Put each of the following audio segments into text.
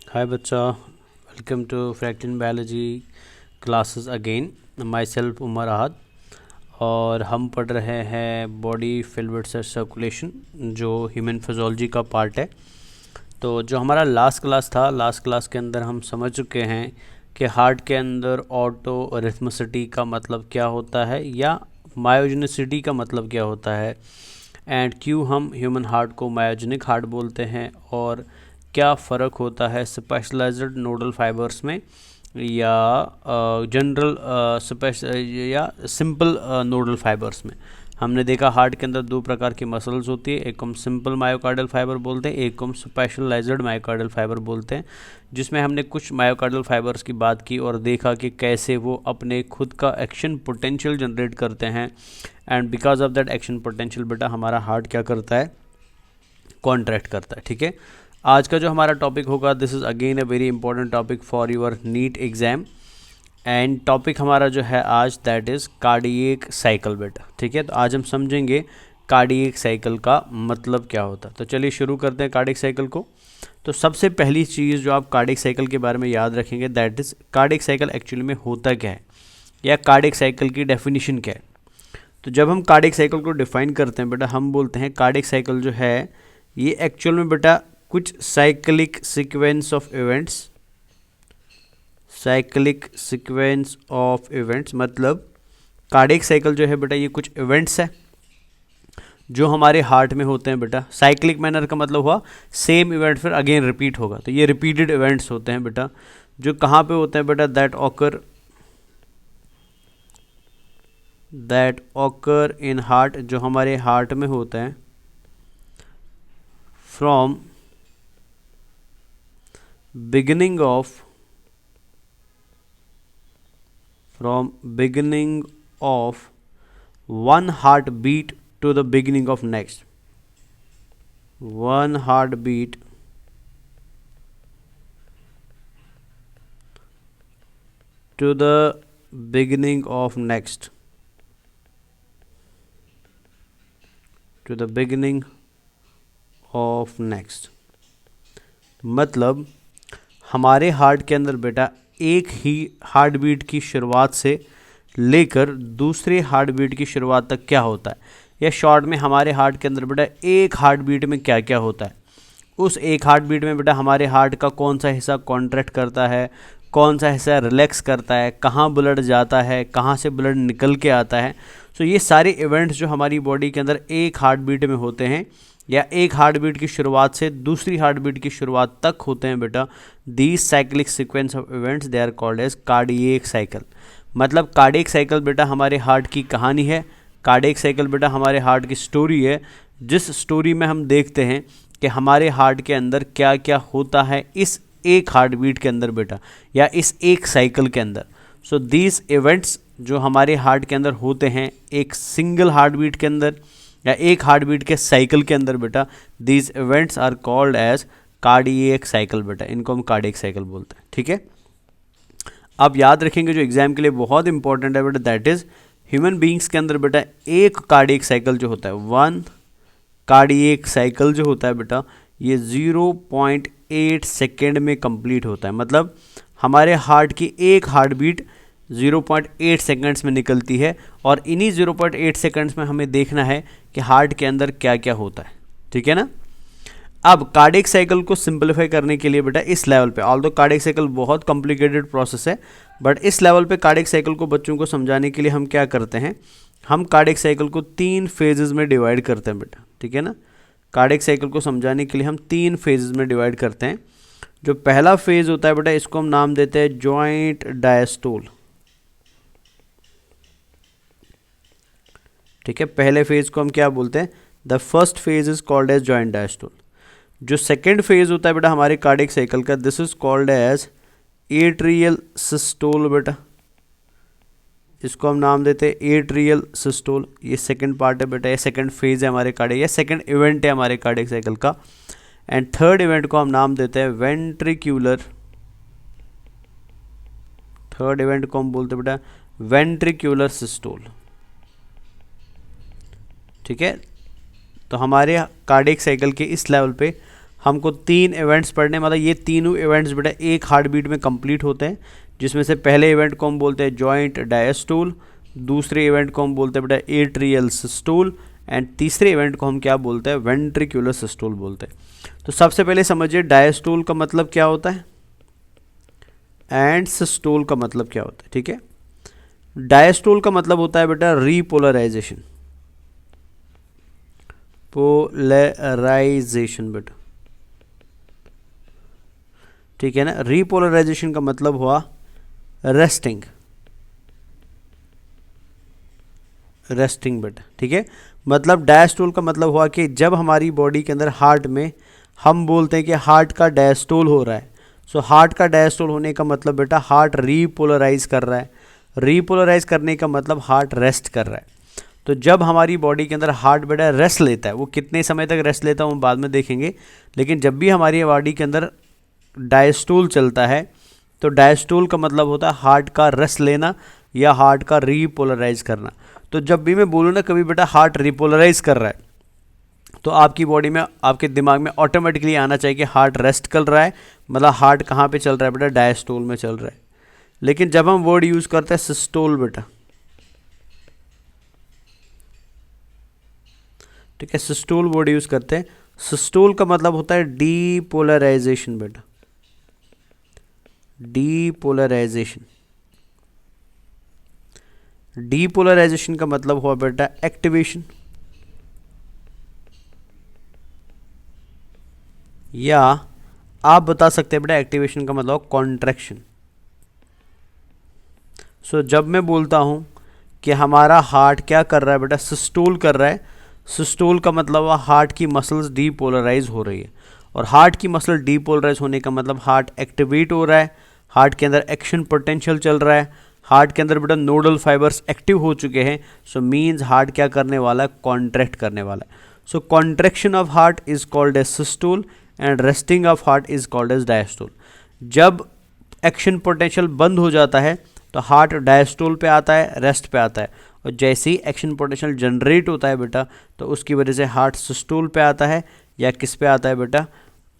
Hi बच्चा, welcome to fraction biology classes again. Myself Umar ahad और हम पढ़ रहे हैं बॉडी फिल्म सर्कुलेशन जो ह्यूमन फिजियोलॉजी का पार्ट है। तो जो हमारा लास्ट क्लास था, लास्ट क्लास के अंदर हम समझ चुके हैं कि हार्ट के अंदर ऑटो रिथमिसिटी का मतलब क्या होता है या मायोजेनिसिटी का मतलब क्या होता है, एंड क्यों हम ह्यूमन हार्ट को मायोजेनिक हार्ट बोलते हैं, और क्या फ़र्क होता है स्पेशलाइज्ड नोडल फाइबर्स में या जनरल या सिंपल नोडल फाइबर्स में। हमने देखा हार्ट के अंदर दो प्रकार की मसल्स होती है, एक को हम सिंपल मायोकार्डियल फाइबर बोलते हैं, एक को हम स्पेशलाइज्ड मायोकार्डियल फाइबर बोलते हैं, जिसमें हमने कुछ मायोकार्डियल फाइबर्स की बात की और देखा कि कैसे वो अपने खुद का एक्शन पोटेंशियल जनरेट करते हैं, and because of that action potential बेटा हमारा हार्ट क्या करता है, कॉन्ट्रैक्ट करता है। ठीक है, आज का जो हमारा टॉपिक होगा, this is again a very important topic for your NEET exam, and topic हमारा जो है आज दैट इज़ कार्डियक साइकिल बेटा। ठीक है, तो आज हम समझेंगे कार्डियक साइकिल का मतलब क्या होता है। तो चलिए शुरू करते हैं कार्डियक साइकिल को। तो सबसे पहली चीज़ जो आप कार्डियक साइकिल के बारे में याद रखेंगे that is cardiac cycle actually में होता क्या है या कार्डियक साइकिल की डेफिनेशन क्या है। तो जब हम कार्डियक साइकिल को डिफाइन करते हैं बेटा, हम बोलते हैं कार्डियक साइकिल जो है ये एक्चुअल में बेटा कुछ cyclic sequence of events, cyclic sequence of events मतलब कार्डियक साइकिल जो है बेटा ये कुछ इवेंट्स है जो हमारे हार्ट में होते हैं बेटा। साइक्लिक मैनर का मतलब हुआ सेम इवेंट फिर अगेन रिपीट होगा, तो ये रिपीटेड इवेंट्स होते हैं बेटा जो कहाँ पे होते हैं बेटा, दैट ऑकर इन हार्ट, जो हमारे हार्ट में होते हैं from beginning of one heartbeat to the beginning of next, one heartbeat to the beginning of next, to the beginning of next मतलब हमारे हार्ट के अंदर बेटा एक ही हार्ट बीट की शुरुआत से लेकर दूसरे हार्ट बीट की शुरुआत तक क्या होता है, या शॉर्ट में हमारे हार्ट के अंदर बेटा एक हार्ट बीट में क्या क्या होता है। उस एक हार्ट बीट में बेटा हमारे हार्ट का कौन सा हिस्सा कॉन्ट्रैक्ट करता है, कौन सा हिस्सा रिलैक्स करता है, कहाँ ब्लड जाता है, कहाँ से ब्लड निकल के आता है। सो ये सारे इवेंट्स जो हमारी बॉडी के अंदर एक हार्ट बीट में होते हैं या एक हार्ट बीट की शुरुआत से दूसरी हार्ट बीट की शुरुआत तक होते हैं बेटा, these cyclic sequence of events they are called as cardiac cycle. मतलब कार्डियक साइकिल बेटा हमारे हार्ट की कहानी है, कार्डियक साइकिल बेटा हमारे हार्ट की स्टोरी है, जिस स्टोरी में हम देखते हैं कि हमारे हार्ट के अंदर क्या क्या होता है इस एक हार्ट बीट के अंदर बेटा, या इस एक साइकिल के अंदर। सो दीज इवेंट्स जो हमारे हार्ट के अंदर होते हैं एक सिंगल हार्ट बीट के अंदर या एक हार्ट बीट के साइकिल के अंदर बेटा, these events are called as cardiac cycle बेटा, इनको हम कार्डियक साइकिल बोलते हैं। ठीक है, आप याद रखेंगे जो एग्जाम के लिए बहुत इंपॉर्टेंट है बेटा, दैट इज ह्यूमन बींग्स के अंदर बेटा एक कार्डियक साइकिल जो होता है, वन कार्डियक साइकिल जो होता है बेटा ये 0.8 सेकेंड में कंप्लीट होता है। मतलब हमारे हार्ट की एक हार्ट बीट 0.8 सेकेंड्स में निकलती है, और इन्हीं 0.8 सेकेंड्स में हमें देखना है कि हार्ट के अंदर क्या क्या होता है। ठीक है ना। अब कार्डियक साइकिल को सिंपलीफाई करने के लिए बेटा इस लेवल पे, ऑल्दो कार्डियक साइकिल बहुत कॉम्प्लिकेटेड प्रोसेस है, बट इस लेवल पे कार्डियक साइकिल को बच्चों को समझाने के लिए हम क्या करते हैं, हम कार्डियक साइकिल को 3 फेजेस में डिवाइड करते हैं बेटा। ठीक है ना, कार्डियक साइकिल को समझाने के लिए हम 3 फेजेस में डिवाइड करते हैं। जो पहला फेज होता है बेटा इसको हम नाम देते हैं जॉइंट डायस्टोल। ठीक है, पहले फेज को हम क्या बोलते हैं, the first phase is called as joint diastole. जो सेकेंड फेज होता है बेटा हमारे कार्डियक साइकिल का, this is called as atrial systole बेटा, इसको हम नाम देते हैं एट्रियल सिस्टोल। ये सेकंड पार्ट है बेटा, ये सेकंड फेज है हमारे कार्डियक, या सेकंड इवेंट है हमारे कार्डियक साइकिल का। एंड थर्ड इवेंट को हम नाम देते हैं वेंट्रिक्यूलर, थर्ड इवेंट को हम बोलते हैं बेटा वेंट्रिक्यूलर सिस्टोल। ठीक है, तो हमारे कार्डियक साइकिल के इस लेवल पे हमको 3 इवेंट्स पढ़ने, मतलब ये तीनों इवेंट्स बेटा एक हार्ट बीट में कंप्लीट होते हैं, जिसमें से पहले इवेंट को हम बोलते हैं जॉइंट डायस्टोल, दूसरे इवेंट को हम बोलते हैं बेटा एट्रियल सिस्टोल, एंड तीसरे इवेंट को हम क्या बोलते हैं, वेंट्रिकुलर सिस्टोल बोलते हैं। तो सबसे पहले समझिए डायस्टोल का मतलब क्या होता है एंड सिस्टोल का मतलब क्या होता है। ठीक है, डायस्टोल का मतलब होता है बेटा रीपोलराइजेशन, पोलराइजेशन बेटा, ठीक है ना। रीपोलराइजेशन का मतलब हुआ रेस्टिंग, रेस्टिंग बेटा, ठीक है। मतलब डायस्टोल का मतलब हुआ कि जब हमारी बॉडी के अंदर हार्ट में हम बोलते हैं कि हार्ट का डायस्टोल हो रहा है, सो हार्ट का डायस्टोल होने का मतलब बेटा हार्ट रीपोलराइज कर रहा है, रीपोलराइज करने का मतलब हार्ट रेस्ट कर रहा है। तो जब हमारी बॉडी के अंदर हार्ट बेटा रेस्ट लेता है, वो कितने समय तक रेस्ट लेता है हम बाद में देखेंगे, लेकिन जब भी हमारी बॉडी के अंदर डायस्टोल चलता है तो डायस्टोल का मतलब होता है हार्ट का रेस्ट लेना या हार्ट का रीपोलराइज करना। तो जब भी मैं बोलूँ ना कभी बेटा हार्ट रिपोलराइज कर रहा है, तो आपकी बॉडी में, आपके दिमाग में ऑटोमेटिकली आना चाहिए कि हार्ट रेस्ट कर रहा है, मतलब हार्ट कहाँ पे चल रहा है बेटा, डायस्टोल में चल रहा है। लेकिन जब हम वर्ड यूज़ करते हैं सिस्टोल बेटा, ठीक है, सिस्टोल वर्ड यूज़ करते हैं, सिस्टोल का मतलब होता है डीपोलराइजेशन बेटा, डीपोलराइजेशन। डीपोलराइजेशन का मतलब हुआ बेटा एक्टिवेशन, या आप बता सकते हैं बेटा एक्टिवेशन का मतलब कॉन्ट्रैक्शन। सो जब मैं बोलता हूं कि हमारा हार्ट क्या कर रहा है बेटा, सिस्टोल कर रहा है, सिस्टोल का मतलब हुआ हार्ट की मसल्स डीपोलराइज हो रही है, और हार्ट की मसल डीपोलराइज होने का मतलब हार्ट एक्टिवेट हो रहा है, हार्ट के अंदर एक्शन पोटेंशियल चल रहा है, हार्ट के अंदर बेटा नोडल फाइबर्स एक्टिव हो चुके हैं। सो मीन्स हार्ट क्या करने वाला है, कॉन्ट्रैक्ट करने वाला है। So contraction of heart is called as systole and resting of heart is called as diastole. जब एक्शन पोटेंशियल बंद हो जाता है तो हार्ट डायस्टोल पे आता है, रेस्ट पे आता है, और जैसे ही एक्शन पोटेंशियल जनरेट होता है बेटा तो उसकी वजह से हार्ट सिस्टोल पे आता है, या किस पे आता है बेटा,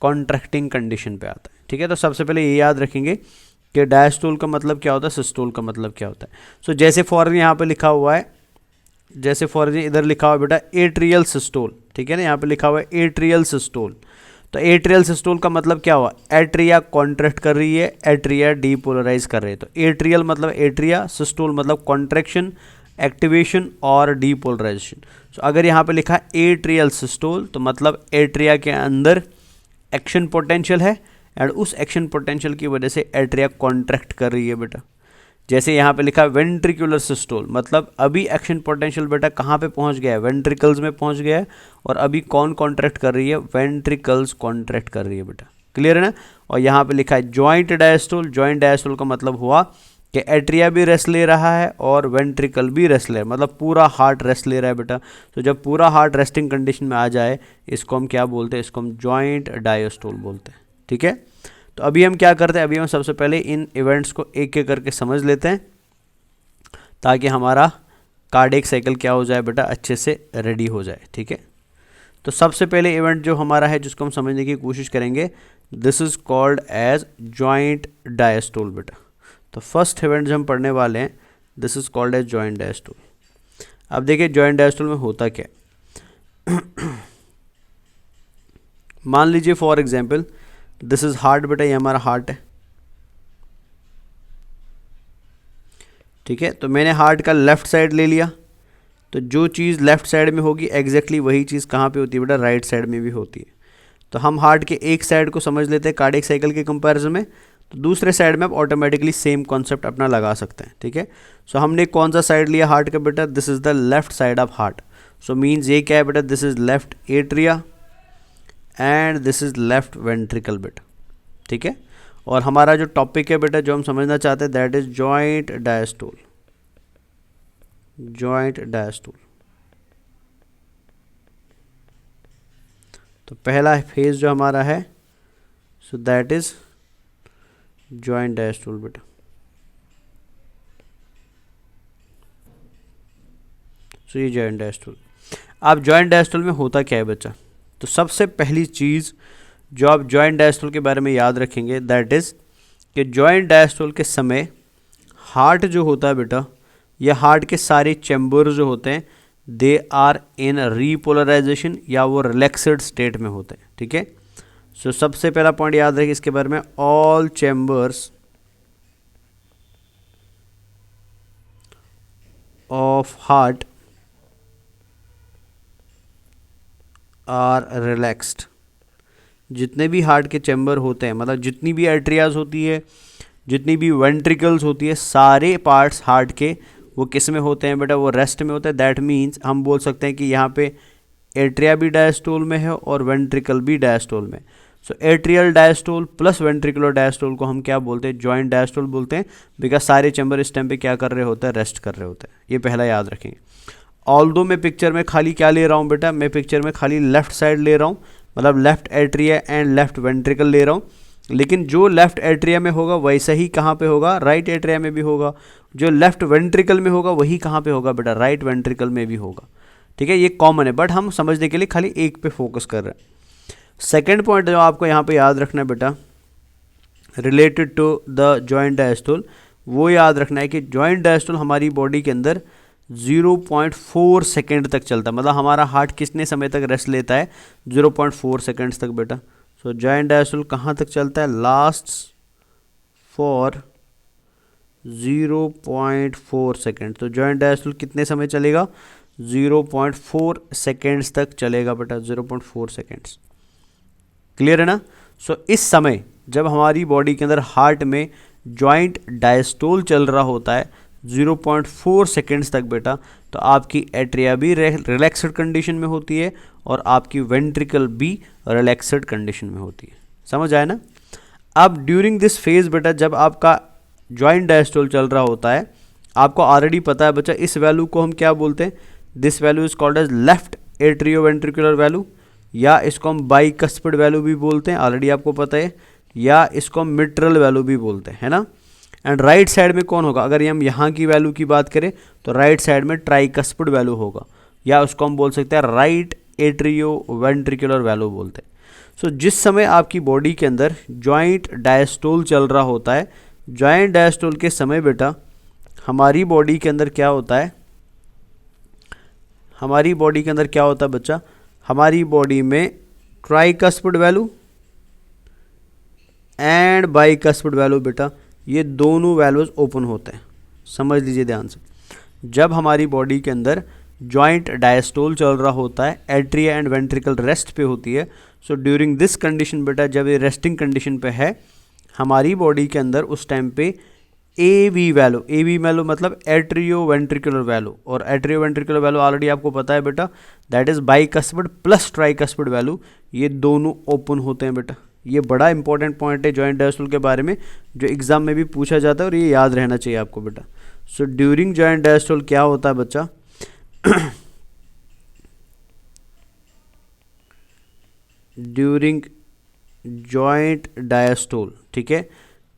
कॉन्ट्रैक्टिंग कंडीशन पे आता है। ठीक है, तो सबसे पहले ये याद रखेंगे कि डायस्टोल का मतलब क्या होता है, सिस्टोल का मतलब क्या होता है। सो जैसे फॉर यहाँ पे लिखा हुआ है, जैसे फॉर इधर लिखा हुआ है बेटा एट्रियल सिस्टोल, ठीक है ना, यहाँ पे लिखा हुआ है एट्रियल सिस्टोल। तो एट्रियल सिस्टोल का मतलब क्या हुआ, एट्रिया कॉन्ट्रैक्ट कर रही है, एट्रिया डीपोलराइज कर रही है। तो एट्रियल मतलब एट्रिया, सिस्टोल मतलब कॉन्ट्रैक्शन, एक्टिवेशन और डीपोलराइजेशन। सो अगर यहाँ पे लिखा है एट्रियल सिस्टोल तो मतलब एट्रिया के अंदर एक्शन पोटेंशियल है, एंड उस एक्शन पोटेंशियल की वजह से एट्रिया कॉन्ट्रैक्ट कर रही है बेटा। जैसे यहाँ पे लिखा है वेंट्रिकुलर सिस्टोल, मतलब अभी एक्शन पोटेंशियल बेटा कहाँ पे पहुँच गया है, वेंट्रिकल्स में पहुँच गया है, और अभी कौन कॉन्ट्रैक्ट कर रही है, वेंट्रिकल्स कॉन्ट्रैक्ट कर रही है बेटा। क्लियर है ना। और यहाँ पे लिखा है जॉइंट डायस्टोल, जॉइंट डायस्टोल का मतलब हुआ कि एट्रिया भी रेस्ट ले रहा है और वेंट्रिकल भी रेस्ट ले रहा है, मतलब पूरा हार्ट रेस्ट ले रहा है बेटा। तो जब पूरा हार्ट रेस्टिंग कंडीशन में आ जाए इसको हम क्या बोलते हैं, इसको हम जॉइंट डायस्टोल बोलते हैं। ठीक है, तो अभी हम क्या करते हैं, अभी हम सबसे पहले इन इवेंट्स को एक एक करके समझ लेते हैं ताकि हमारा कार्डियक साइकिल क्या हो जाए बेटा, अच्छे से रेडी हो जाए। ठीक है, तो सबसे पहले इवेंट जो हमारा है जिसको हम समझने की कोशिश करेंगे, this is called as joint diastole बेटा। तो फर्स्ट इवेंट जो हम पढ़ने वाले हैं, this is called as joint diastole. अब देखिए जॉइंट डायस्टोल में होता क्या है। मान लीजिए for example this is heart बेटा, ये हमारा हार्ट है। ठीक है, तो मैंने हार्ट का लेफ्ट साइड ले लिया, तो जो चीज़ लेफ्ट साइड में होगी एग्जैक्टली वही चीज़ कहाँ पे होती है बेटा, राइट साइड में भी होती है। तो हम हार्ट के एक साइड को समझ लेते हैं कार्डियक साइकिल के कंपैरिजन में, तो दूसरे साइड में आप ऑटोमेटिकली सेम कॉन्सेप्ट अपना लगा सकते हैं। ठीक है, सो हमने कौन सा साइड लिया हार्ट का बेटा, this is the left side of heart. So means ये क्या है बेटा, this is left atria and this is left ventricle बेटा। ठीक है, और हमारा जो टॉपिक है बेटा जो हम समझना चाहते हैं that is joint diastole, joint diastole. तो पहला फेज जो हमारा है so that is joint diastole बेटा। सो ये जॉइंट डायस्टोल। अब जॉइंट डायस्टोल में होता क्या है बच्चा, तो सबसे पहली चीज़ जो आप जॉइंट डायस्टोल के बारे में याद रखेंगे दैट इज़ कि जॉइंट डायस्टोल के समय हार्ट जो होता है बेटा, या हार्ट के सारे चैम्बर जो होते हैं दे आर इन रीपोलराइजेशन, या वो रिलैक्सड स्टेट में होते हैं। ठीक है, सो सबसे पहला पॉइंट याद रखिए इसके बारे में, all chambers of heart are relaxed. जितने भी हार्ट के चैम्बर होते हैं, मतलब जितनी भी एट्रियाज होती है, जितनी भी वेंट्रिकल्स होती है, सारे पार्ट्स हार्ट के वो किस में होते हैं बेटा, वो रेस्ट में होते हैं। दैट मीन्स हम बोल सकते हैं कि यहाँ पे एट्रिया भी डायस्टोल में है और वेंट्रिकल भी डायस्टोल में। So atrial diastole plus ventricular diastole को हम क्या बोलते हैं, जॉइंट डायस्टोल बोलते हैं, बिकॉज सारे चैम्बर इस टाइम पे क्या कर रहे होते हैं, रेस्ट कर रहे होते हैं। ये पहला याद रखेंगे। ऑल्दो मैं पिक्चर में खाली क्या ले रहा हूँ बेटा, मैं पिक्चर में खाली लेफ्ट साइड ले रहा हूँ, मतलब left atria and left ventricle ले रहा हूँ, लेकिन जो लेफ्ट एट्रिया में होगा वैसा ही कहाँ पे होगा, राइट एट्रिया में भी होगा। जो लेफ्ट वेंट्रिकल में होगा वही कहाँ पे होगा बेटा, राइट वेंट्रिकल में भी होगा। ठीक है, ये कॉमन है, बट हम समझने के लिए खाली एक पे फोकस कर रहे हैं। सेकेंड पॉइंट जो आपको यहाँ पे याद रखना है बेटा, related to the joint diastole, वो याद रखना है कि जॉइंट डायस्टोल हमारी बॉडी के अंदर 0.4 सेकेंड तक चलता है। मतलब हमारा हार्ट कितने समय तक रेस्ट लेता है, 0.4 सेकेंड्स तक बेटा। सो जॉइंट डायस्टोल कहाँ तक चलता है, लास्ट फॉर 0.4 सेकेंड। तो जॉइंट डायस्टोल कितने समय चलेगा, 0.4 सेकेंड्स तक चलेगा बेटा, 0.4 सेकेंड्स। क्लियर है ना। सो इस समय जब हमारी बॉडी के अंदर हार्ट में जॉइंट डायस्टोल चल रहा होता है 0.4 सेकेंड्स तक बेटा, तो आपकी एट्रिया भी रिलैक्सड कंडीशन में होती है और आपकी वेंट्रिकल भी रिलैक्सड कंडीशन में होती है। समझ आया ना। अब ड्यूरिंग दिस फेज बेटा, जब आपका जॉइंट डायस्टोल चल रहा होता है, आपको ऑलरेडी पता है बच्चा, इस वैल्यू को हम क्या बोलते हैं, this value is called as left atrioventricular valve, या इसको हम बाइकस्पिड वैल्यू भी बोलते हैं, ऑलरेडी आपको पता है, या इसको हम मिट्रल वैल्यू भी बोलते हैं, है ना। एंड राइट साइड में कौन होगा, अगर हम यहाँ की वैल्यू की बात करें तो राइट साइड में ट्राइकस्पिड वैल्यू होगा, या उसको हम बोल सकते हैं राइट एट्रियो वेंट्रिकुलर वैल्यू बोलते हैं। सो जिस समय आपकी बॉडी के अंदर जॉइंट डायस्टोल चल रहा होता है, जॉइंट डायस्टोल के समय बेटा हमारी बॉडी के अंदर क्या होता है, हमारी बॉडी के अंदर क्या होता है बच्चा, हमारी बॉडी में tricuspid value and bicuspid value बेटा, ये दोनों वैल्यूज ओपन होते हैं। समझ लीजिए ध्यान से, जब हमारी बॉडी के अंदर जॉइंट डायस्टोल चल रहा होता है, एट्रिया एंड वेंट्रिकल रेस्ट पे होती है, सो ड्यूरिंग दिस कंडीशन बेटा, जब ये रेस्टिंग कंडीशन पे है हमारी बॉडी के अंदर, उस टाइम पे ए वी वैल्यू मतलब एट्रियो वेंट्रिकुलर वैल्यू, और एट्रियो वेंट्रिकुलर वैल्यू ऑलरेडी आपको पता है बेटा, that is bicuspid plus tricuspid valve, ये दोनों ओपन होते हैं बेटा। ये बड़ा इंपॉर्टेंट पॉइंट है जॉइंट डायस्टोल के बारे में, जो एग्जाम में भी पूछा जाता है और ये याद रहना चाहिए आपको बेटा। सो ड्यूरिंग जॉइंट डायस्टोल क्या होता है बच्चा, ड्यूरिंग जॉइंट डायस्टोल, ठीक है,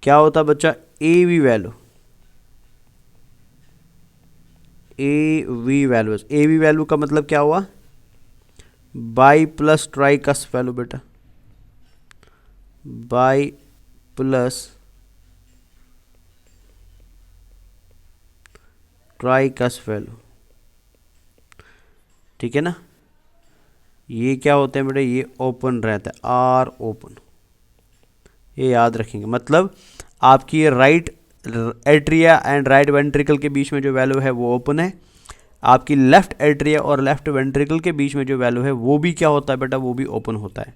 क्या होता है बच्चा, ए वी वैल्यू का मतलब क्या हुआ, बाई प्लस ट्राइकस वैल्यू बेटा, बाई प्लस ट्राइकस वैल्यू, ठीक है ना। ये क्या होते हैं बेटा, ये ओपन रहता है, आर ओपन, ये याद रखेंगे। मतलब आपकी right atria and right ventricle के बीच में जो वैल्यू है वो ओपन है, आपकी लेफ्ट एट्रिया और लेफ्ट वेंट्रिकल के बीच में जो वैल्यू है वो भी क्या होता है बेटा, वो भी ओपन होता है।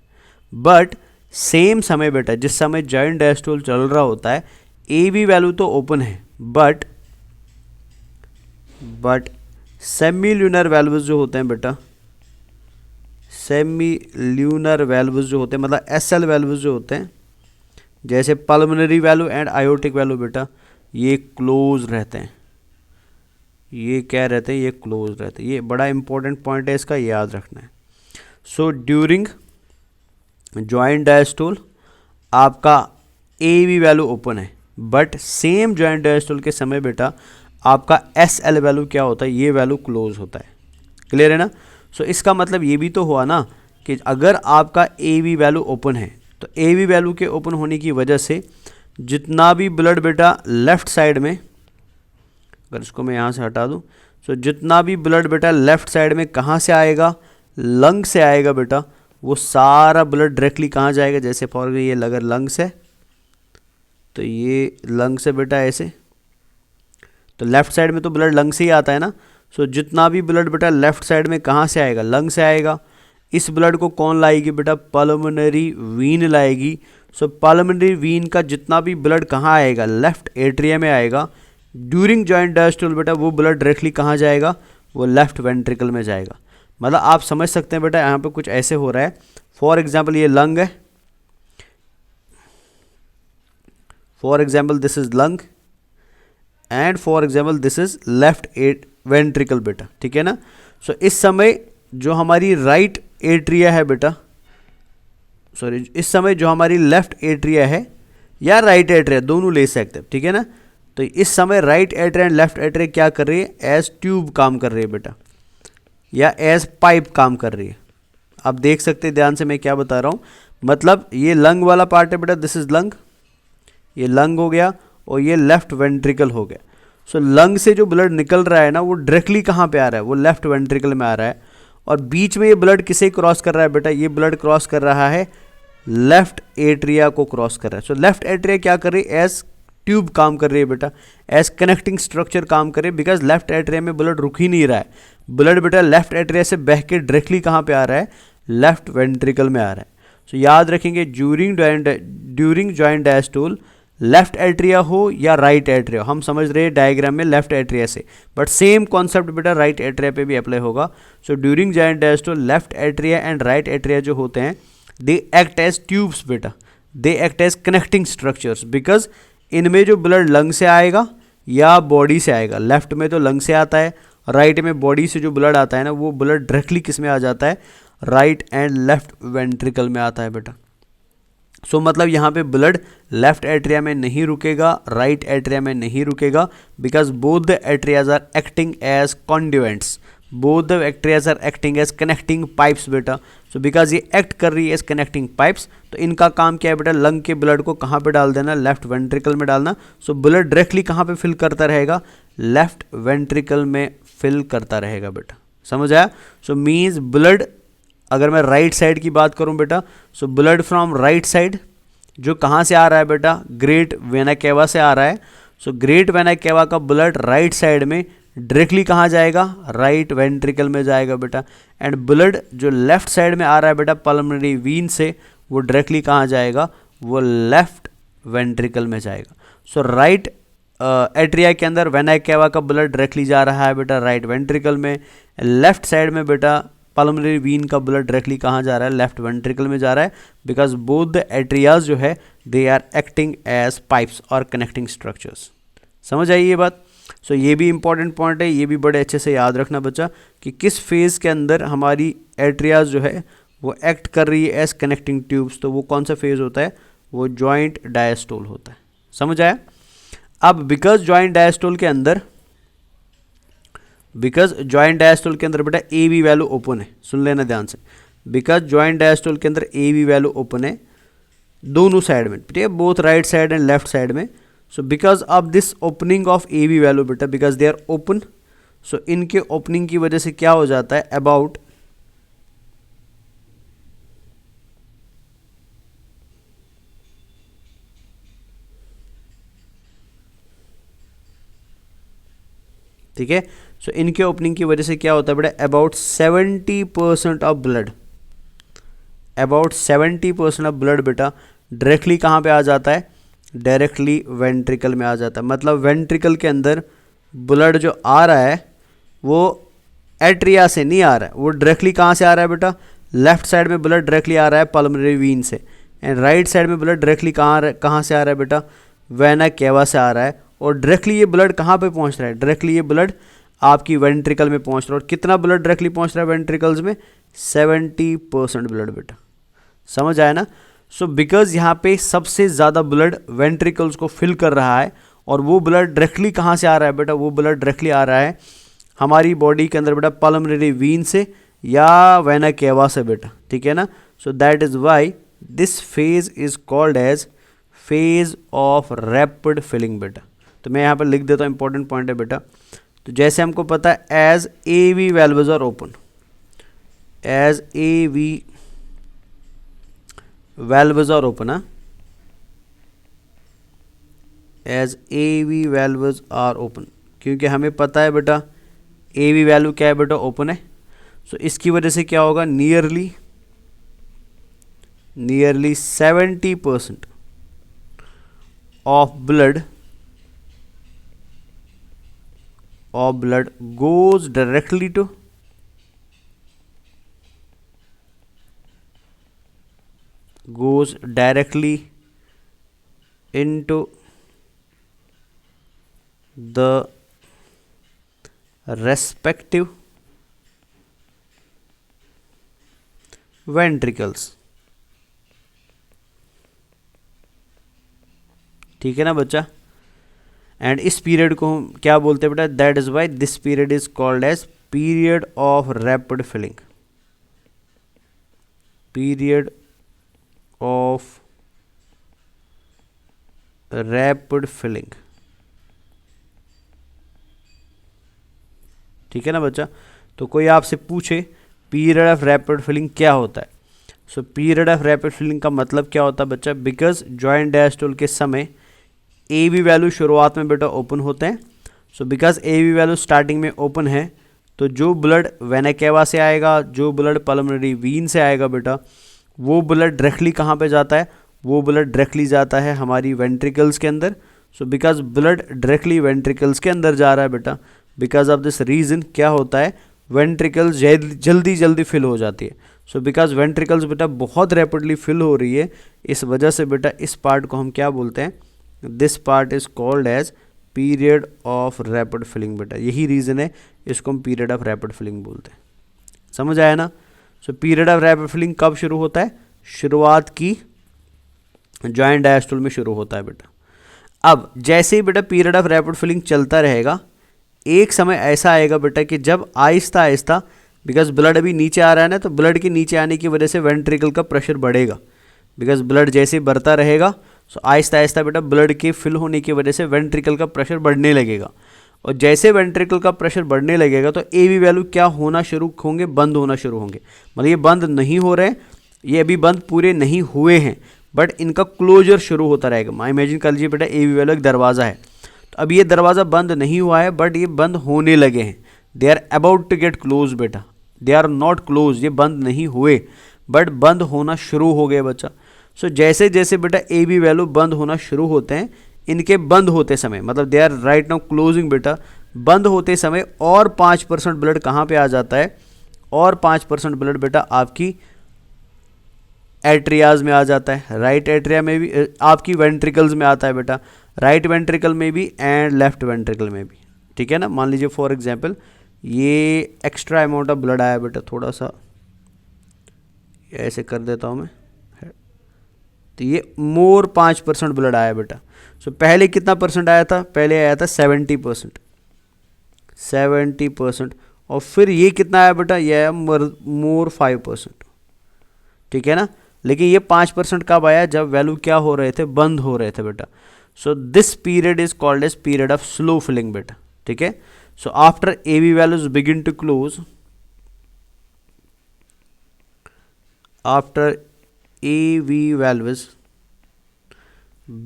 बट सेम समय बेटा, जिस समय जॉइंट डायस्टोल चल रहा होता है, ए वी वैल्यू तो ओपन है, बट सेमी ल्यूनर वैल्यूज जो होते हैं बेटा, सेमी ल्यूनर वैल्यूज जो होते हैं, मतलब एसएल वैल्यूज जो होते हैं, जैसे pulmonary value and aortic value बेटा, ये क्लोज रहते हैं। ये क्या रहते हैं, ये क्लोज रहते हैं। ये बड़ा इंपॉर्टेंट पॉइंट है, इसका याद रखना है। सो ड्यूरिंग जॉइंट डायस्टोल आपका ए वी वैल्यू ओपन है, बट सेम जॉइंट डायस्टोल के समय बेटा आपका एस एल वैल्यू क्या होता है, ये वैल्यू क्लोज होता है। क्लियर है ना। सो इसका मतलब ये भी तो हुआ ना कि अगर आपका ए वी वैल्यू ओपन है, तो ए बी वैल्यू के ओपन होने की वजह से जितना भी ब्लड बेटा लेफ्ट साइड में, अगर इसको मैं यहाँ से हटा दूँ, तो जितना भी ब्लड बेटा लेफ्ट साइड में कहाँ से आएगा, लंग से आएगा बेटा, वो सारा ब्लड डायरेक्टली कहाँ जाएगा, जैसे फॉर ये अगर लंग्स है तो ये लंग से बेटा ऐसे, तो लेफ्ट साइड में तो ब्लड लंग से ही आता है ना। सो जितना भी ब्लड बेटा लेफ्ट साइड में कहाँ से आएगा, लंग से आएगा। इस ब्लड को कौन लाएगी बेटा, पल्मोनरी वीन लाएगी। सो पल्मोनरी वीन का जितना भी ब्लड कहाँ आएगा, लेफ्ट एट्रिया में आएगा। ड्यूरिंग जॉइंट डायस्टोल बेटा वो ब्लड डायरेक्टली कहाँ जाएगा, वो लेफ्ट वेंट्रिकल में जाएगा। मतलब आप समझ सकते हैं बेटा यहाँ पे कुछ ऐसे हो रहा है। फॉर एग्जाम्पल ये लंग है, for example this is lung and for example this is left ventricle बेटा, ठीक है ना। सो इस समय जो हमारी राइट एट्रिया है बेटा, सॉरी इस समय जो हमारी लेफ्ट एट्रिया है या राइट एट्रिया, दोनों ले सकते हैं, ठीक है ना। तो इस समय right atria and left atria क्या कर रही है, एज ट्यूब काम कर रही है बेटा, या एज पाइप काम कर रही है। आप देख सकते हैं ध्यान से मैं क्या बता रहा हूँ। मतलब ये लंग वाला पार्ट है बेटा, दिस इज लंग, ये लंग हो गया और ये लेफ्ट वेंट्रिकल हो गया। सो लंग से जो ब्लड निकल रहा है ना वो डायरेक्टली कहाँ पे आ रहा है, वो लेफ्ट वेंट्रिकल में आ रहा है। और बीच में ये ब्लड किसे क्रॉस कर रहा है बेटा, ये ब्लड क्रॉस कर रहा है लेफ्ट एट्रिया को क्रॉस कर रहा है। सो लेफ्ट एट्रिया क्या कर रही है, एज ट्यूब काम कर रही है बेटा, एज कनेक्टिंग स्ट्रक्चर काम कर रही है। बिकॉज लेफ्ट एट्रिया में ब्लड रुक ही नहीं रहा है, ब्लड बेटा लेफ्ट एट्रिया से बह के डायरेक्टली कहाँ पे आ रहा है, लेफ्ट वेंट्रिकल में आ रहा है। सो याद रखेंगे during joint diastole left atria हो या राइट एट्रिया, हम समझ रहे हैं डायग्राम में लेफ्ट एट्रिया से, बट सेम कॉन्सेप्ट बेटा राइट एट्रिया पे भी अप्लाई होगा। So during joint diastole left atria and right atria जो होते हैं दे एक्ट एज ट्यूब्स बेटा, they act as connecting structures. Because इनमें जो ब्लड लंग से आएगा या बॉडी से आएगा, लेफ्ट में तो लंग से आता है, राइट में बॉडी से जो ब्लड आता है ना वो ब्लड डायरेक्टली किस में आ जाता है, राइट एंड लेफ्ट वेंट्रिकल में आता है बेटा। सो मतलब यहाँ पे ब्लड लेफ्ट एट्रिया में नहीं रुकेगा, राइट एट्रिया में नहीं रुकेगा, because both the atrias are acting as conduits, both the atrias are acting as connecting pipes बेटा। सो बिकॉज ये एक्ट कर रही है एज कनेक्टिंग पाइप्स, तो इनका काम क्या है बेटा, लंग के ब्लड को कहाँ पे डाल देना, लेफ्ट वेंट्रिकल में डालना। सो ब्लड डायरेक्टली कहाँ पे फिल करता रहेगा, लेफ्ट वेंट्रिकल में फिल करता रहेगा बेटा, समझ आया। सो मीन्स ब्लड, अगर मैं राइट साइड की बात करूं बेटा, so blood from right side जो कहाँ से आ रहा है बेटा, ग्रेट वेना केवा से आ रहा है। सो ग्रेट वेना केवा का ब्लड राइट साइड में डायरेक्टली कहाँ जाएगा, राइट वेंट्रिकल में जाएगा बेटा। एंड ब्लड जो लेफ्ट साइड में आ रहा है बेटा पल्मोनरी वीन से, वो डायरेक्टली कहाँ जाएगा, वो लेफ्ट वेंट्रिकल में जाएगा। सो राइट एट्रिया के अंदर वेना केवा का ब्लड डायरेक्टली जा रहा है बेटा राइट वेंट्रिकल में, लेफ्ट साइड में बेटा पल्मोनरी वीन का ब्लड डायरेक्टली कहाँ जा रहा है, लेफ्ट वेंट्रिकल में जा रहा है। बिकॉज बोथ द एट्रियाज जो है they are acting as pipes और कनेक्टिंग स्ट्रक्चर्स। समझ आई ये बात। सो ये भी इंपॉर्टेंट पॉइंट है, ये भी बड़े अच्छे से याद रखना बच्चा कि किस फेज़ के अंदर हमारी एट्रियाज जो है वो एक्ट कर रही है एज कनेक्टिंग ट्यूब्स। तो वो कौन सा फेज़ होता है, वो जॉइंट डायस्टोल होता है। समझ आया। अब बिकॉज जॉइंट डायस्टोल के अंदर बेटा ए बी वैल्यू ओपन है, सुन लेना ध्यान से। बिकॉज जॉइंट डायस्टोल के अंदर ए बी वैल्यू ओपन है दोनों साइड में, ठीक है, both right side and left side में। So because of this opening of A B valve बेटा, because they are open, so इनके ओपनिंग की वजह से क्या हो जाता है, अबाउट ठीक है। सो इनके ओपनिंग की वजह से क्या होता है बेटा, about 70% of blood, about 70% of blood बेटा डायरेक्टली कहाँ पे आ जाता है, डायरेक्टली वेंट्रिकल में आ जाता है। मतलब वेंट्रिकल के अंदर ब्लड जो आ रहा है वो एट्रिया से नहीं आ रहा है, वो डायरेक्टली कहाँ से आ रहा है बेटा, लेफ्ट साइड में ब्लड डायरेक्टली आ रहा है पल्मोनरी वीन से, एंड राइट साइड में ब्लड डायरेक्टली कहाँ से आ रहा है बेटा, वेना केवा से आ रहा है। और डायरेक्टली ये ब्लड कहाँ पे पहुँच रहा है, डायरेक्टली ये ब्लड आपकी वेंट्रिकल में पहुँच रहा है। और कितना ब्लड डायरेक्टली पहुँच रहा है वेंट्रिकल्स में, 70% ब्लड बेटा, समझ आया ना। सो बिकॉज यहाँ पे सबसे ज़्यादा ब्लड वेंट्रिकल्स को फिल कर रहा है, और वो ब्लड डायरेक्टली कहाँ से आ रहा है बेटा, वो ब्लड डायरेक्टली आ रहा है हमारी बॉडी के अंदर बेटा पल्मोनरी वीन से या वेना केवा से बेटा, ठीक है ना। So that is why this phase is called as phase of rapid filling बेटा। तो मैं यहाँ पर लिख देता हूँ, इंपॉर्टेंट पॉइंट है बेटा। तो जैसे हमको पता है as A V valves are open, as A V valves are open, as A V valves are open, क्योंकि हमें पता है बेटा ए वी वैल्यू क्या है बेटा, ओपन है। सो इसकी वजह से क्या होगा, nearly 70% of blood goes directly into the respective ventricles। ठीक है ना बच्चा। एंड इस पीरियड को हम क्या बोलते हैं बेटा, that is why this period is called as period of rapid filling, period of rapid filling. ठीक है ना बच्चा। तो कोई आपसे पूछे पीरियड ऑफ रैपिड फिलिंग क्या होता है, so period of rapid filling का मतलब क्या होता है बच्चा, बिकॉज जॉइंट डायस्टोल के समय ए वी वैल्यू शुरुआत में बेटा ओपन होते हैं। So because A V value starting में ओपन है, तो जो ब्लड वेना केवा से आएगा, जो ब्लड पल्मोनरी वीन से आएगा बेटा, वो ब्लड डायरेक्टली कहाँ पे जाता है, वो ब्लड डायरेक्टली जाता है हमारी वेंट्रिकल्स के अंदर। So because blood directly ventricles के अंदर जा रहा है बेटा, बिकॉज ऑफ दिस रीज़न क्या होता है, वेंट्रिकल्स जल्दी जल्दी फिल हो जाती है। सो बिकॉज वेंट्रिकल्स बेटा बहुत रैपिडली फिल हो रही है, इस वजह से बेटा इस पार्ट को हम क्या बोलते हैं, this part is called as period of rapid filling बेटा। यही रीज़न है इसको हम पीरियड ऑफ रैपिड फिलिंग बोलते हैं। समझ आया ना। So period of rapid filling कब शुरू होता है, शुरुआत की जॉइंट डायस्टोल में शुरू होता है बेटा। अब जैसे ही बेटा पीरियड ऑफ रैपिड फिलिंग चलता रहेगा, एक समय ऐसा आएगा बेटा कि जब आहिस्ता आहिस्ता, बिकॉज ब्लड अभी नीचे आ रहा है ना, तो ब्लड के नीचे आने की वजह से वेंट्रिकल का प्रेशर बढ़ेगा, बिकॉज ब्लड जैसे बढ़ता रहेगा, सो आहिस्ता आहिस्ता बेटा ब्लड के फिल होने की वजह से वेंट्रिकल का प्रेशर बढ़ने लगेगा। और जैसे वेंट्रिकल का प्रेशर बढ़ने लगेगा तो ए वी वैल्यू क्या होना शुरू होंगे, बंद होना शुरू होंगे। मतलब ये बंद नहीं हो रहे, ये अभी बंद पूरे नहीं हुए हैं, बट इनका क्लोजर शुरू होता रहेगा। इमेजिन कर लीजिए बेटा ए वी वैल्यू एक दरवाज़ा है, तो अब ये दरवाज़ा बंद नहीं हुआ है, बट ये बंद होने लगे हैं। They are about to get close बेटा, दे आर नॉट क्लोज, ये बंद नहीं हुए बट बंद होना शुरू हो गए बच्चा। सो जैसे जैसे बेटा ए बी वैल्यू बंद होना शुरू होते हैं, इनके बंद होते समय, मतलब they are right now closing बेटा, बंद होते समय और 5% ब्लड कहाँ पे आ जाता है, और 5% ब्लड बेटा आपकी एट्रियाज में आ जाता है, राइट एट्रिया में भी, आपकी वेंट्रिकल्स में आता है बेटा, राइट वेंट्रिकल में भी एंड लेफ्ट वेंट्रिकल में भी। ठीक है ना। मान लीजिए फॉर एग्जांपल ये एक्स्ट्रा अमाउंट ऑफ ब्लड आया बेटा, थोड़ा सा ऐसे कर देता हूँ मैं, तो ये मोर 5% ब्लड आया बेटा। सो पहले कितना परसेंट आया था, पहले आया था 70%, 70%, और फिर ये कितना आया बेटा, ये आया मोर 5%। ठीक है ना। लेकिन ये 5% कब आया, जब वैल्यू क्या हो रहे थे, बंद हो रहे थे बेटा। So this period is called as period of slow filling बेटा। ठीक है। So after A V valves begin to close, after A V valves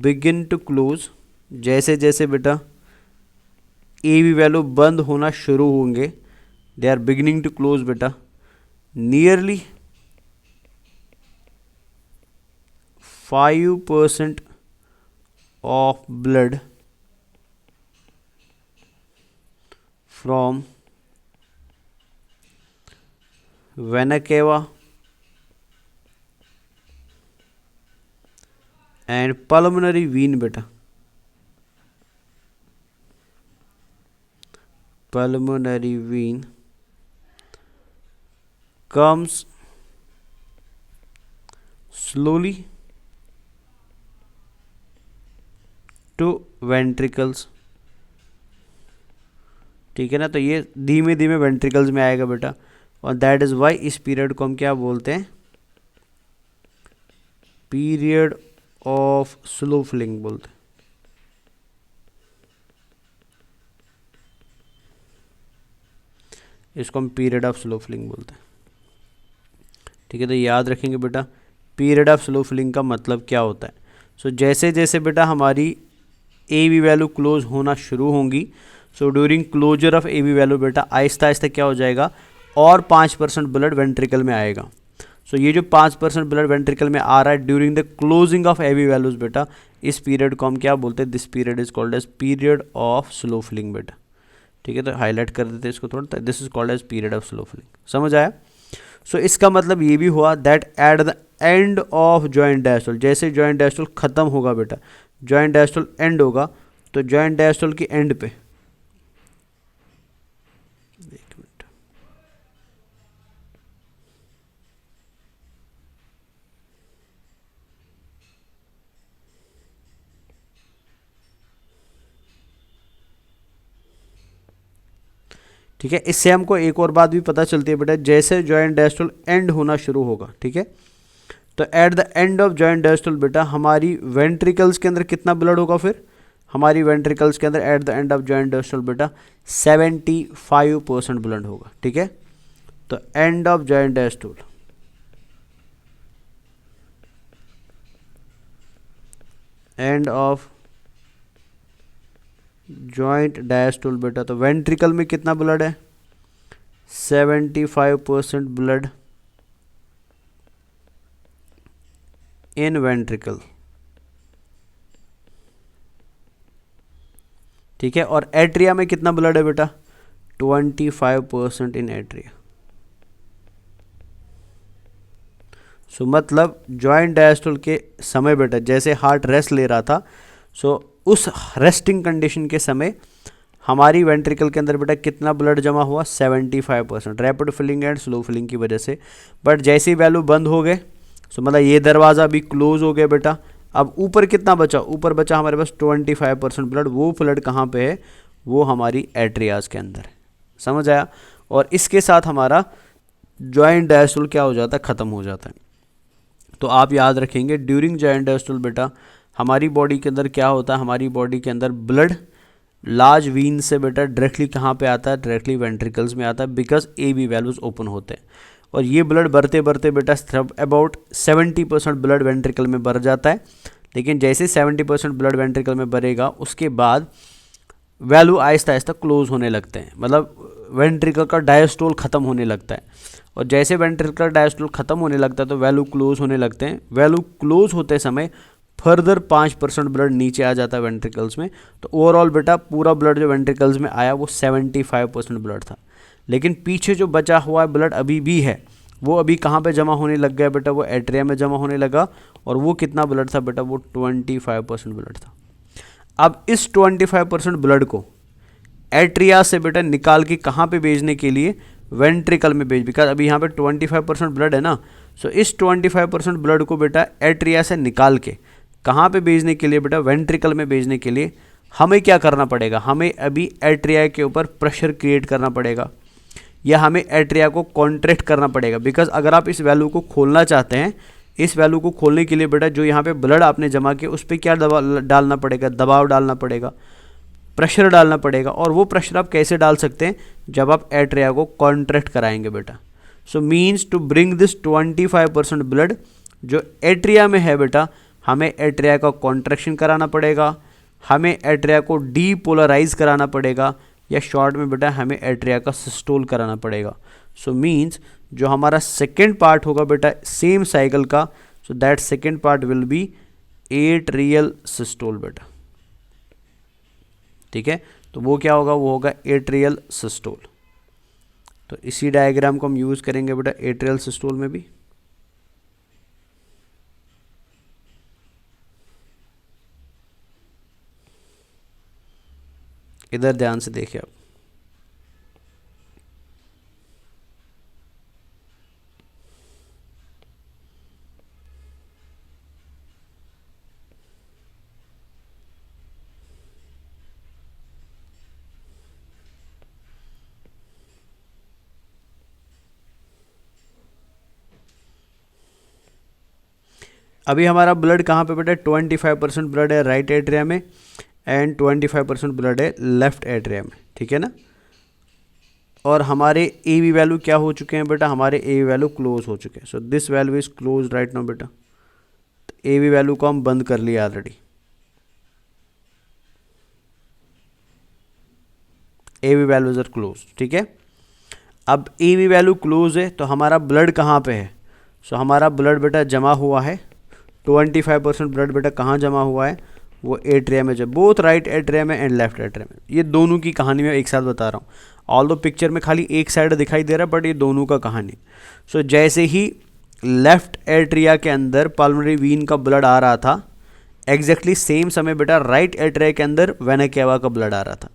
begin to close, जैसे जैसे बेटा ए वी वैल्यू बंद होना शुरू होंगे, they are beginning to close बेटा, nearly 5% of blood from vena cava and pulmonary vein beta, pulmonary vein comes slowly to ventricles. ठीक है ना। तो ये धीमे धीमे वेंट्रिकल्स में आएगा बेटा, और दैट इज वाई इस पीरियड को हम क्या बोलते हैं, पीरियड ऑफ स्लो फिलिंग बोलते हैं। इसको हम पीरियड ऑफ स्लो फिलिंग बोलते हैं। ठीक है, तो याद रखेंगे बेटा पीरियड ऑफ स्लो फिलिंग का मतलब क्या होता है। सो जैसे जैसे बेटा हमारी ए बी वैल्यू क्लोज होना शुरू होंगी, so during closure of A B valve बेटा आहिस्ता आहिस्ता क्या हो जाएगा, और 5% ब्लड वेंट्रिकल में आएगा। सो ये जो 5% ब्लड वेंट्रिकल में आ रहा है during the closing of A V valves बेटा, इस पीरियड को हम क्या बोलते हैं, this period is called as period of slow filling बेटा। ठीक है, तो हाईलाइट कर देते हैं इसको थोड़ा, this is called as period of slow filling. समझ आया। सो इसका मतलब ये भी हुआ that at the end of joint diastole, जैसे जॉइंट डायस्टोल खत्म होगा बेटा, जॉइंट डायस्टोल एंड होगा, तो जॉइंट डायस्टोल की एंड पे, एक मिनट, ठीक है, इससे हमको एक और बात भी पता चलती है बेटा, जैसे जॉइंट डायस्टोल एंड होना शुरू होगा, ठीक है, तो eight the end of joint diastole बेटा हमारी वेंट्रिकल्स के अंदर कितना ब्लड होगा, फिर हमारी वेंट्रिकल्स के अंदर eight the end of joint diastole बेटा 75% ब्लड होगा। ठीक है, तो and of joint diastole, and of joint diastole बेटा, तो वेंट्रिकल में कितना ब्लड है, 75% ब्लड इन वेंट्रिकल। ठीक है, और एट्रिया में कितना ब्लड है बेटा, 25% इन एट्रिया। सो मतलब जॉइंट डायस्टोल के समय बेटा जैसे हार्ट रेस्ट ले रहा था, सो उस रेस्टिंग कंडीशन के समय हमारी वेंट्रिकल के अंदर बेटा कितना ब्लड जमा हुआ, 75%, rapid filling and slow filling की वजह से। बट जैसे ही वैल्यू बंद हो गए, सो मतलब ये दरवाज़ा भी क्लोज हो गया बेटा, अब ऊपर कितना बचा, ऊपर बचा हमारे पास 25% ब्लड, वो ब्लड कहाँ पे है, वो हमारी एट्रियाज के अंदर है। समझ आया। और इसके साथ हमारा जॉइंट डायस्टोल क्या हो जाता है, ख़त्म हो जाता है। तो आप याद रखेंगे ड्यूरिंग जॉइंट डायस्टोल बेटा हमारी बॉडी के अंदर क्या होता है, हमारी बॉडी के अंदर ब्लड लार्ज वीन से बेटा डायरेक्टली कहाँ पे आता है, डायरेक्टली वेंट्रिकल्स में आता है, because A V valves open होते हैं। और ये ब्लड बढ़ते बढ़ते बेटा अबाउट 70% ब्लड वेंट्रिकल में बढ़ जाता है। लेकिन जैसे 70% ब्लड वेंट्रिकल में बढ़ेगा उसके बाद वैल्यू आहिस्ता आहिस्ता क्लोज होने लगते हैं, मतलब वेंट्रिकल का डायस्टोल खत्म होने लगता है। और जैसे वेंट्रिकल डायस्टोल खत्म होने लगता है तो वैल्यू क्लोज होने लगते हैं। वैल्यू क्लोज होते समय फर्दर 5% ब्लड नीचे आ जाता है वेंट्रिकल्स में। तो ओवरऑल बेटा पूरा ब्लड जो वेंट्रिकल्स में आया वो 75% ब्लड था। लेकिन पीछे जो बचा हुआ ब्लड अभी भी है, वो अभी कहाँ पे जमा होने लग गया बेटा, वो एट्रिया में जमा होने लगा। और वो कितना ब्लड था बेटा, वो 25% ब्लड था। अब इस 25% ब्लड को एट्रिया से बेटा निकाल के कहाँ पे भेजने के लिए, वेंट्रिकल में भेज, बिकॉज अभी यहाँ पे 25% ब्लड है ना। सो इस 25% ब्लड को बेटा एट्रिया से निकाल के कहाँ पे भेजने के लिए बेटा, वेंट्रिकल में भेजने के लिए हमें क्या करना पड़ेगा, हमें अभी एट्रिया के ऊपर प्रेशर क्रिएट करना पड़ेगा, या हमें एट्रिया को कॉन्ट्रैक्ट करना पड़ेगा। बिकॉज अगर आप इस वैल्यू को खोलना चाहते हैं, इस वैल्यू को खोलने के लिए बेटा जो यहाँ पे ब्लड आपने जमा किया उस पर क्या डालना पड़ेगा, दबाव डालना पड़ेगा, प्रेशर डालना पड़ेगा। और वो प्रेशर आप कैसे डाल सकते हैं, जब आप एट्रिया को कॉन्ट्रैक्ट कराएंगे बेटा। So means to bring this 25% blood जो एट्रिया में है बेटा, हमें एट्रिया का कॉन्ट्रैक्शन कराना पड़ेगा, हमें एट्रिया को डीपोलराइज कराना पड़ेगा, या शॉर्ट में बेटा हमें एट्रिया का सिस्टोल कराना पड़ेगा। सो मीन्स जो हमारा सेकेंड पार्ट होगा बेटा सेम साइकिल का, so that second part will be atrial systole बेटा। ठीक है, तो वो क्या होगा, वो होगा एट्रियल सिस्टोल। तो इसी डायग्राम को हम यूज़ करेंगे बेटा एट्रियल सिस्टोल में भी। इधर ध्यान से देखिए आप। अभी हमारा ब्लड कहाँ पे बेटा, 25% ब्लड है राइट एट्रिया में एंड 25% ब्लड है लेफ्ट एट्रिया में, ठीक है ना। और हमारे ए वी वैल्यू क्या हो चुके हैं बेटा, हमारे ए वी वैल्यू क्लोज हो चुके हैं। सो this value is close right now बेटा। तो ए वी वैल्यू को हम बंद कर लिए already, A V valves are close, ठीक है। अब ए वी वैल्यू क्लोज है तो हमारा ब्लड कहाँ पे है, सो हमारा ब्लड बेटा जमा हुआ है, 25% ब्लड बेटा कहाँ जमा हुआ है, वो एट्रिया में, जब बोथ राइट एट्रिया में एंड लेफ्ट एट्रिया में। ये दोनों की कहानी मैं एक साथ बता रहा हूँ, ऑल्दो पिक्चर में खाली एक साइड दिखाई दे रहा है बट ये दोनों का कहानी। सो जैसे ही लेफ्ट एट्रिया के अंदर पल्मोनरी वीन का ब्लड आ रहा था, एग्जैक्टली सेम समय बेटा राइट एट्रिया के अंदर वेना केवा का ब्लड आ रहा था।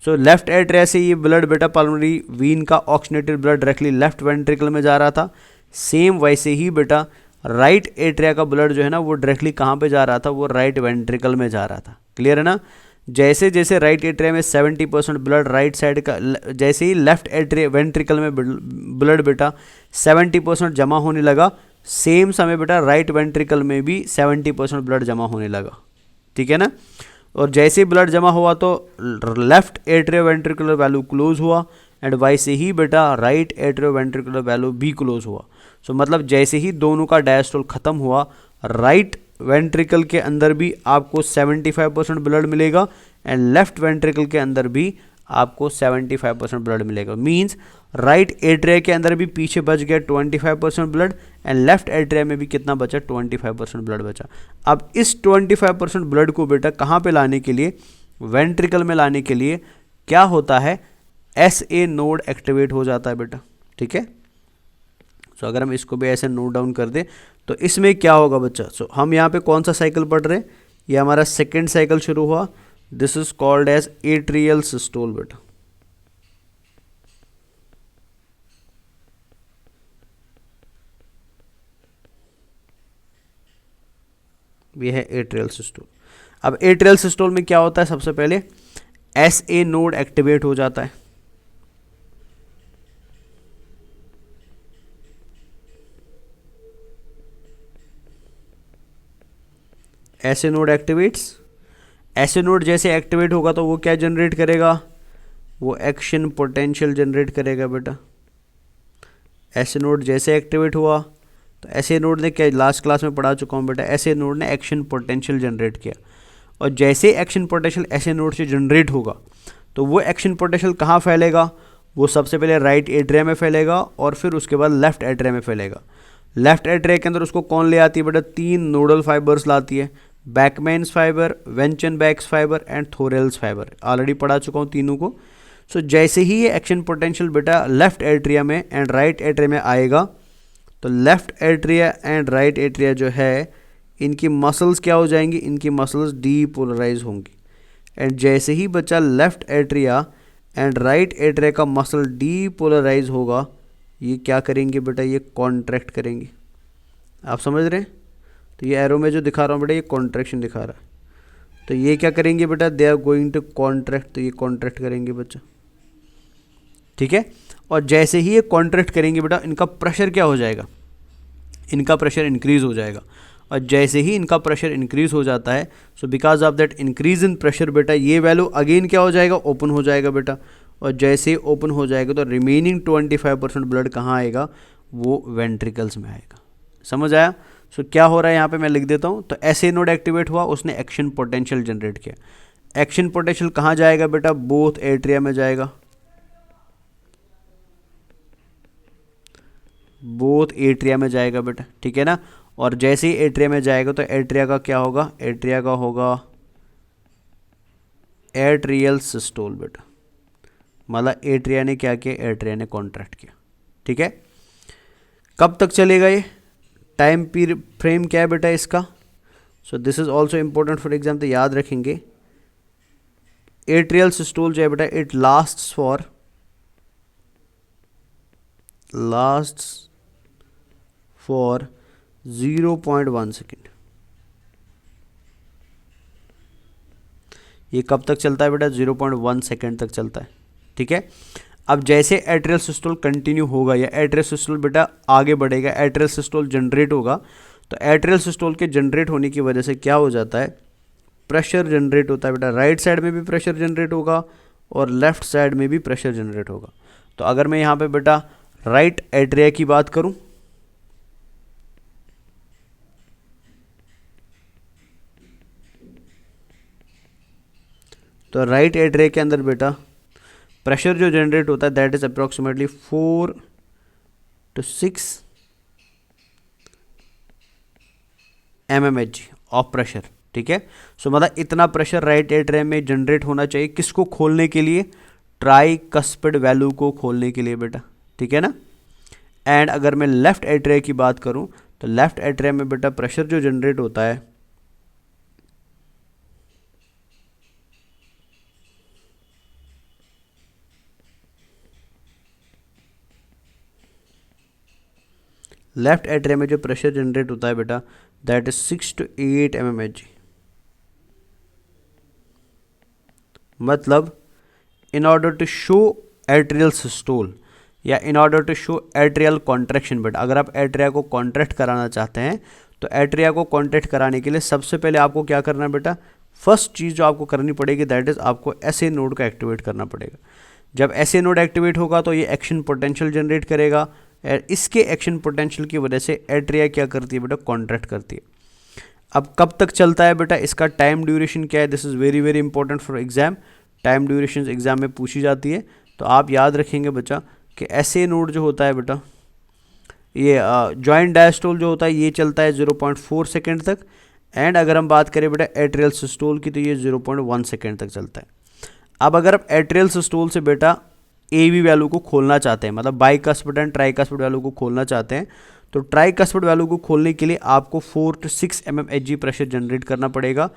सो लेफ्ट एट्रिया से ये ब्लड बेटा पल्मोनरी वीन का oxygenated blood directly left ventricle में जा रहा था। सेम वैसे ही बेटा राइट एट्रिया का ब्लड जो है ना वो डायरेक्टली कहाँ पे जा रहा था, वो राइट वेंट्रिकल में जा रहा था। क्लियर है ना। जैसे जैसे राइट एट्रिया में 70% ब्लड राइट साइड का, जैसे ही लेफ्ट एट्रिया वेंट्रिकल में ब्लड बेटा 70% जमा होने लगा, सेम समय बेटा राइट वेंट्रिकल में भी 70% ब्लड जमा होने लगा, ठीक है ना। और जैसे ही ब्लड जमा हुआ तो left atrioventricular value close हुआ एंड वैसे ही बेटा राइट एट्रियो वेंट्रिकुलर वैल्यू भी क्लोज हुआ। सो मतलब जैसे ही दोनों का डायस्टोल खत्म हुआ, राइट वेंट्रिकल के अंदर भी आपको 75% ब्लड मिलेगा एंड लेफ्ट वेंट्रिकल के अंदर भी आपको 75% ब्लड मिलेगा। मींस राइट एट्रिया के अंदर भी पीछे बच गया 25% ब्लड एंड लेफ्ट एट्रिया में भी कितना बचा, 25% ब्लड बचा। अब इस 25% ब्लड को बेटा कहाँ पे लाने के लिए, वेंट्रिकल में लाने के लिए क्या होता है, SA नोड एक्टिवेट हो जाता है बेटा, ठीक है। सो अगर हम इसको भी ऐसे नोट डाउन कर दें तो इसमें क्या होगा बच्चा। सो हम यहाँ पे कौन सा साइकिल पढ़ रहे हैं, ये हमारा सेकेंड साइकिल शुरू हुआ, this is called as atrial systole बेटा। ये है एट्रियल सिस्टोल। अब एट्रियल सिस्टोल में क्या होता है, सबसे पहले SA नोड एक्टिवेट हो जाता है। SA node activates, SA node जैसे एक्टिवेट होगा तो वो क्या जनरेट करेगा, वो एक्शन पोटेंशियल जनरेट करेगा बेटा। SA नोड जैसे एक्टिवेट हुआ तो SA नोड ने क्या, लास्ट क्लास में पढ़ा चुका हूँ बेटा, SA नोड ने एक्शन पोटेंशियल जनरेट किया और जैसे एक्शन पोटेंशियल SA नोड से जनरेट होगा तो वो एक्शन पोटेंशियल कहाँ फैलेगा, वो सबसे पहले राइट एट्रिया में फैलेगा और फिर उसके बाद लेफ्ट एट्रिया में फैलेगा। लेफ्ट एट्रिया के अंदर उसको कौन ले आती है बेटा, 3 नोडल फाइबर्स लाती है, Bachmann's fibre, Wenckebach's fibre and Thorel's fibre. Already पढ़ा चुका हूँ तीनों को। सो जैसे ही ये एक्शन पोटेंशियल बेटा लेफ्ट एट्रिया में एंड राइट एट्रिया में आएगा तो left atria and right atria जो है इनकी मसल्स क्या हो जाएंगी, इनकी मसल्स डीपोलराइज होंगी एंड जैसे ही बच्चा left atria and right atria का मसल डीपोलराइज होगा, ये क्या करेंगे बेटा, ये कॉन्ट्रैक्ट करेंगे। आप समझ रहे हैं। तो ये एरो में जो दिखा रहा हूँ बेटा ये कॉन्ट्रैक्शन दिखा रहा है, तो ये क्या करेंगे बेटा, they are going to contract, तो ये कॉन्ट्रैक्ट करेंगे बच्चा, ठीक है। और जैसे ही ये कॉन्ट्रैक्ट करेंगे बेटा इनका प्रेशर क्या हो जाएगा, इनका प्रेशर इंक्रीज हो जाएगा और जैसे ही इनका प्रेशर इंक्रीज हो जाता है, सो because of that increase in pressure बेटा ये वैल्यू अगेन क्या हो जाएगा, ओपन हो जाएगा बेटा। और जैसे ही ओपन हो जाएगा तो रिमेनिंग 25% ब्लड कहाँ आएगा, वो वेंट्रिकल्स में आएगा। समझ आया। सो क्या हो रहा है यहाँ पे मैं लिख देता हूँ। तो SA नोड एक्टिवेट हुआ, उसने एक्शन पोटेंशियल जनरेट किया। एक्शन पोटेंशियल कहाँ जाएगा बेटा, बोथ एट्रिया में जाएगा, बोथ एट्रिया में जाएगा बेटा, ठीक है ना। और जैसे ही एट्रिया में जाएगा तो एट्रिया का क्या होगा, एट्रिया का होगा एट्रियल सिस्टोल बेटा। मतलब एट्रिया ने क्या किया, एट्रिया ने कॉन्ट्रैक्ट किया, ठीक है। कब तक चलेगा ये, टाइम पीरियड फ्रेम क्या है बेटा इसका। सो this is also important for exam, तो याद रखेंगे एट्रियल सिस्टोल जो है बेटा इट लास्ट्स फॉर 0.1 सेकेंड। ये कब तक चलता है बेटा, 0.1 सेकेंड तक चलता है, ठीक है। अब जैसे एट्रियल सिस्टोल कंटिन्यू होगा या एट्रियल सिस्टोल बेटा आगे बढ़ेगा, एट्रियल सिस्टोल जनरेट होगा, तो एट्रियल सिस्टोल के जनरेट होने की वजह से क्या हो जाता है, प्रेशर जनरेट होता है बेटा। राइट साइड में भी प्रेशर जनरेट होगा और लेफ्ट साइड में भी प्रेशर जनरेट होगा। तो अगर मैं यहाँ पे बेटा राइट एट्रिया की बात करूं, तो राइट एट्रिया के अंदर बेटा प्रेशर जो जनरेट होता है that is approximately 4 to 6 mmHg of pressure. ठीक है, सो मतलब इतना प्रेशर राइट एट्रिया में जनरेट होना चाहिए, किसको खोलने के लिए, ट्राइकस्पिड वैल्यू को खोलने के लिए बेटा। ठीक है ना। एंड अगर मैं लेफ्ट एट्रिया की बात करूं तो लेफ्ट एट्रिया में बेटा प्रेशर जो जनरेट होता है लेफ्ट एट्रिया में जो प्रेशर जनरेट होता है बेटा दैट इज 6 to 8 mmHg। मतलब in order to show atrial systole या in order to show atrial contraction बेटा, अगर आप एट्रिया को कॉन्ट्रैक्ट कराना चाहते हैं तो एट्रिया को कॉन्ट्रैक्ट कराने के लिए सबसे पहले आपको क्या करना है बेटा, फर्स्ट चीज़ जो आपको करनी पड़ेगी दैट इज आपको एसए नोड को एक्टिवेट करना पड़ेगा। जब एसए नोड एक्टिवेट होगा तो ये एक्शन पोटेंशियल जनरेट करेगा और इसके एक्शन पोटेंशियल की वजह से एट्रिया क्या करती है बेटा, कॉन्ट्रैक्ट करती है। अब कब तक चलता है बेटा, इसका टाइम ड्यूरेशन क्या है, this is very very important for exam. Time duration exam में पूछी जाती है, तो आप याद रखेंगे बच्चा कि एसए नोड जो होता है बेटा, ये जॉइंट डायस्टोल जो होता है ये चलता है 0.4 सेकेंड तक। एंड अगर हम बात करें बेटा एट्रियल सिस्टोल की तो ये 0.1 सेकेंड तक चलता है। अब अगर आप एट्रियल सिस्टोल से बेटा ए वी वैल्यू को खोलना चाहते हैं, मतलब बाइकस्पिड एंड ट्राइकस्पिड वैल्यू को खोलना चाहते हैं, तो ट्राइकस्पिड वैल्यू को खोलने के लिए आपको 4 to 6 mmHg प्रेशर जनरेट करना पड़ेगा।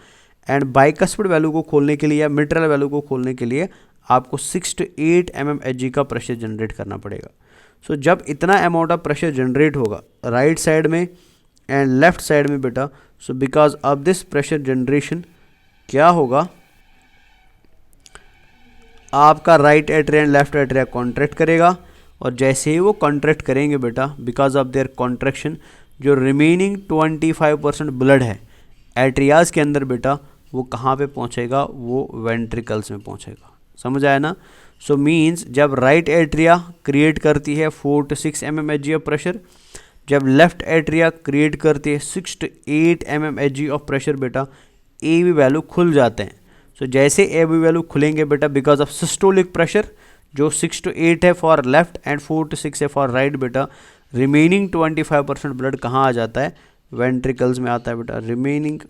एंड बाइकस्पिड वैल्यू को खोलने के लिए या मिट्रल वैल्यू को खोलने के लिए आपको 6 to 8 mmHg का प्रेशर जनरेट करना पड़ेगा। सो जब इतना अमाउंट ऑफ प्रेशर जनरेट होगा राइट साइड में एंड लेफ्ट साइड में बेटा, so because of this pressure generation क्या होगा, आपका right atria and left atria contract करेगा और जैसे ही वो कॉन्ट्रैक्ट करेंगे बेटा बिकॉज ऑफ देयर कॉन्ट्रैक्शन जो रिमेनिंग 25% ब्लड है एट्रियाज के अंदर बेटा वो कहाँ पे पहुँचेगा, वो वेंट्रिकल्स में पहुँचेगा। समझ आया ना। सो मीन्स जब राइट एट्रिया क्रिएट करती है 4 to 6 mmHg ऑफ प्रेशर, जब लेफ्ट एट्रिया क्रिएट करती है 6 to 8 mmHg ऑफ प्रेशर बेटा ए वी वैल्यू खुल जाते हैं। सो जैसे ए वी वैल्यू खुलेंगे बेटा बिकॉज ऑफ सिस्टोलिक प्रेशर जो 6 to 8 है फॉर लेफ्ट एंड 4 to 6 है फॉर राइट बेटा, रिमेनिंग 25% ब्लड कहाँ आ जाता है, वेंट्रिकल्स में आता है बेटा। Remaining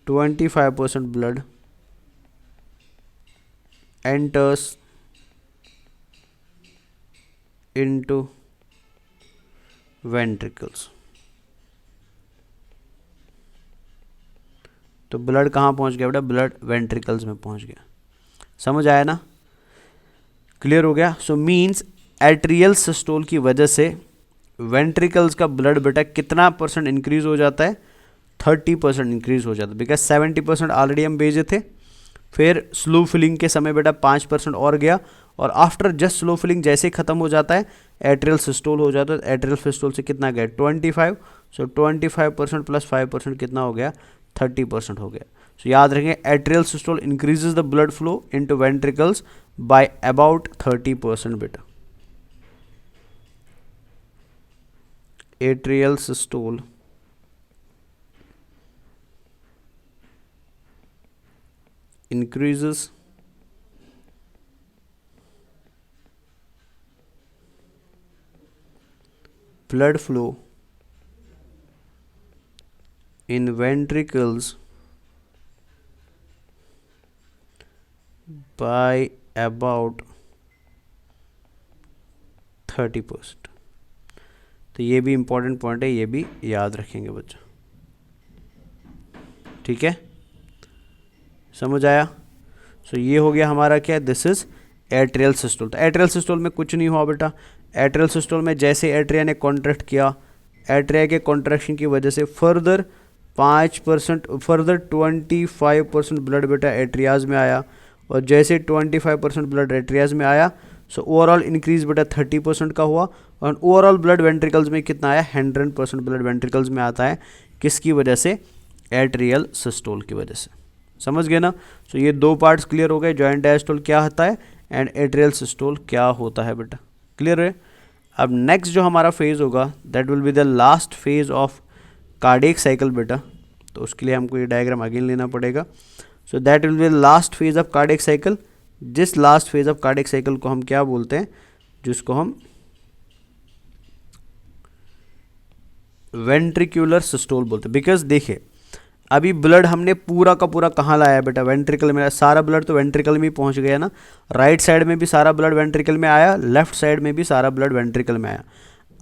25% blood enters into ventricles। तो ब्लड कहाँ पहुँच गया बेटा, ब्लड वेंट्रिकल्स में पहुँच गया। समझ आया ना, क्लियर हो गया। सो मीन्स एट्रियल सिस्टोल की वजह से वेंट्रिकल्स का ब्लड बेटा कितना परसेंट इंक्रीज हो जाता है, 30% इंक्रीज हो जाता है। बिकॉज 70% ऑलरेडी हम भेजे थे, फिर स्लो फिलिंग के समय बेटा 5% और गया और आफ्टर जस्ट स्लो फिलिंग जैसे ही खत्म हो जाता है एट्रियल सिस्टोल हो जाता है। एट्रियल सिस्टोल से कितना गया 25, सो 25% प्लस 5% कितना हो गया 30% हो गया। सो याद रखेंगे atrial systole increases the blood flow into ventricles by about 30% बेटा। Atrial systole increases blood flow in ventricles by about 30%। तो ये भी इंपॉर्टेंट पॉइंट है, ये भी याद रखेंगे बच्चा। ठीक है, समझ आया। सो ये हो गया हमारा क्या, दिस इज एट्रियल सिस्टोल। तो एट्रियल सिस्टोल में कुछ नहीं हुआ बेटा, एट्रियल सिस्टोल में जैसे एट्रिया ने कॉन्ट्रैक्ट किया, एट्रिया के कॉन्ट्रैक्शन की वजह से फर्दर 5% फर्दर 25% ब्लड बेटा एट्रियाज में आया और जैसे 25% ब्लड एट्रियाज में आया सो ओवरऑल इंक्रीज बेटा 30% का हुआ, और ओवरऑल ब्लड वेंट्रिकल्स में कितना आया, 100% ब्लड वेंट्रिकल्स में आता है, किसकी वजह से, एट्रियल सिस्टोल की वजह से। समझ गए ना। सो ये दो पार्ट्स क्लियर हो गए, जॉइंट डायस्टोल क्या होता है एंड एट्रियल सिस्टोल क्या होता है बेटा, क्लियर है। अब नेक्स्ट जो हमारा फेज होगा that will be the last phase of cardiac cycle बेटा, तो उसके लिए हमको ये डायग्राम अगेन लेना पड़ेगा। So that will be the last phase of cardiac cycle. जिस last phase of cardiac cycle को हम क्या बोलते हैं, जिसको हम वेंट्रिकुलर सिस्टोल बोलते हैं। बिकॉज देखिए अभी ब्लड हमने पूरा का पूरा कहाँ लाया बेटा, वेंट्रिकल में। सारा ब्लड तो वेंट्रिकल में ही पहुंच गया ना, राइट साइड में भी सारा ब्लड वेंट्रिकल में आया, लेफ्ट साइड में भी सारा ब्लड वेंट्रिकल में आया।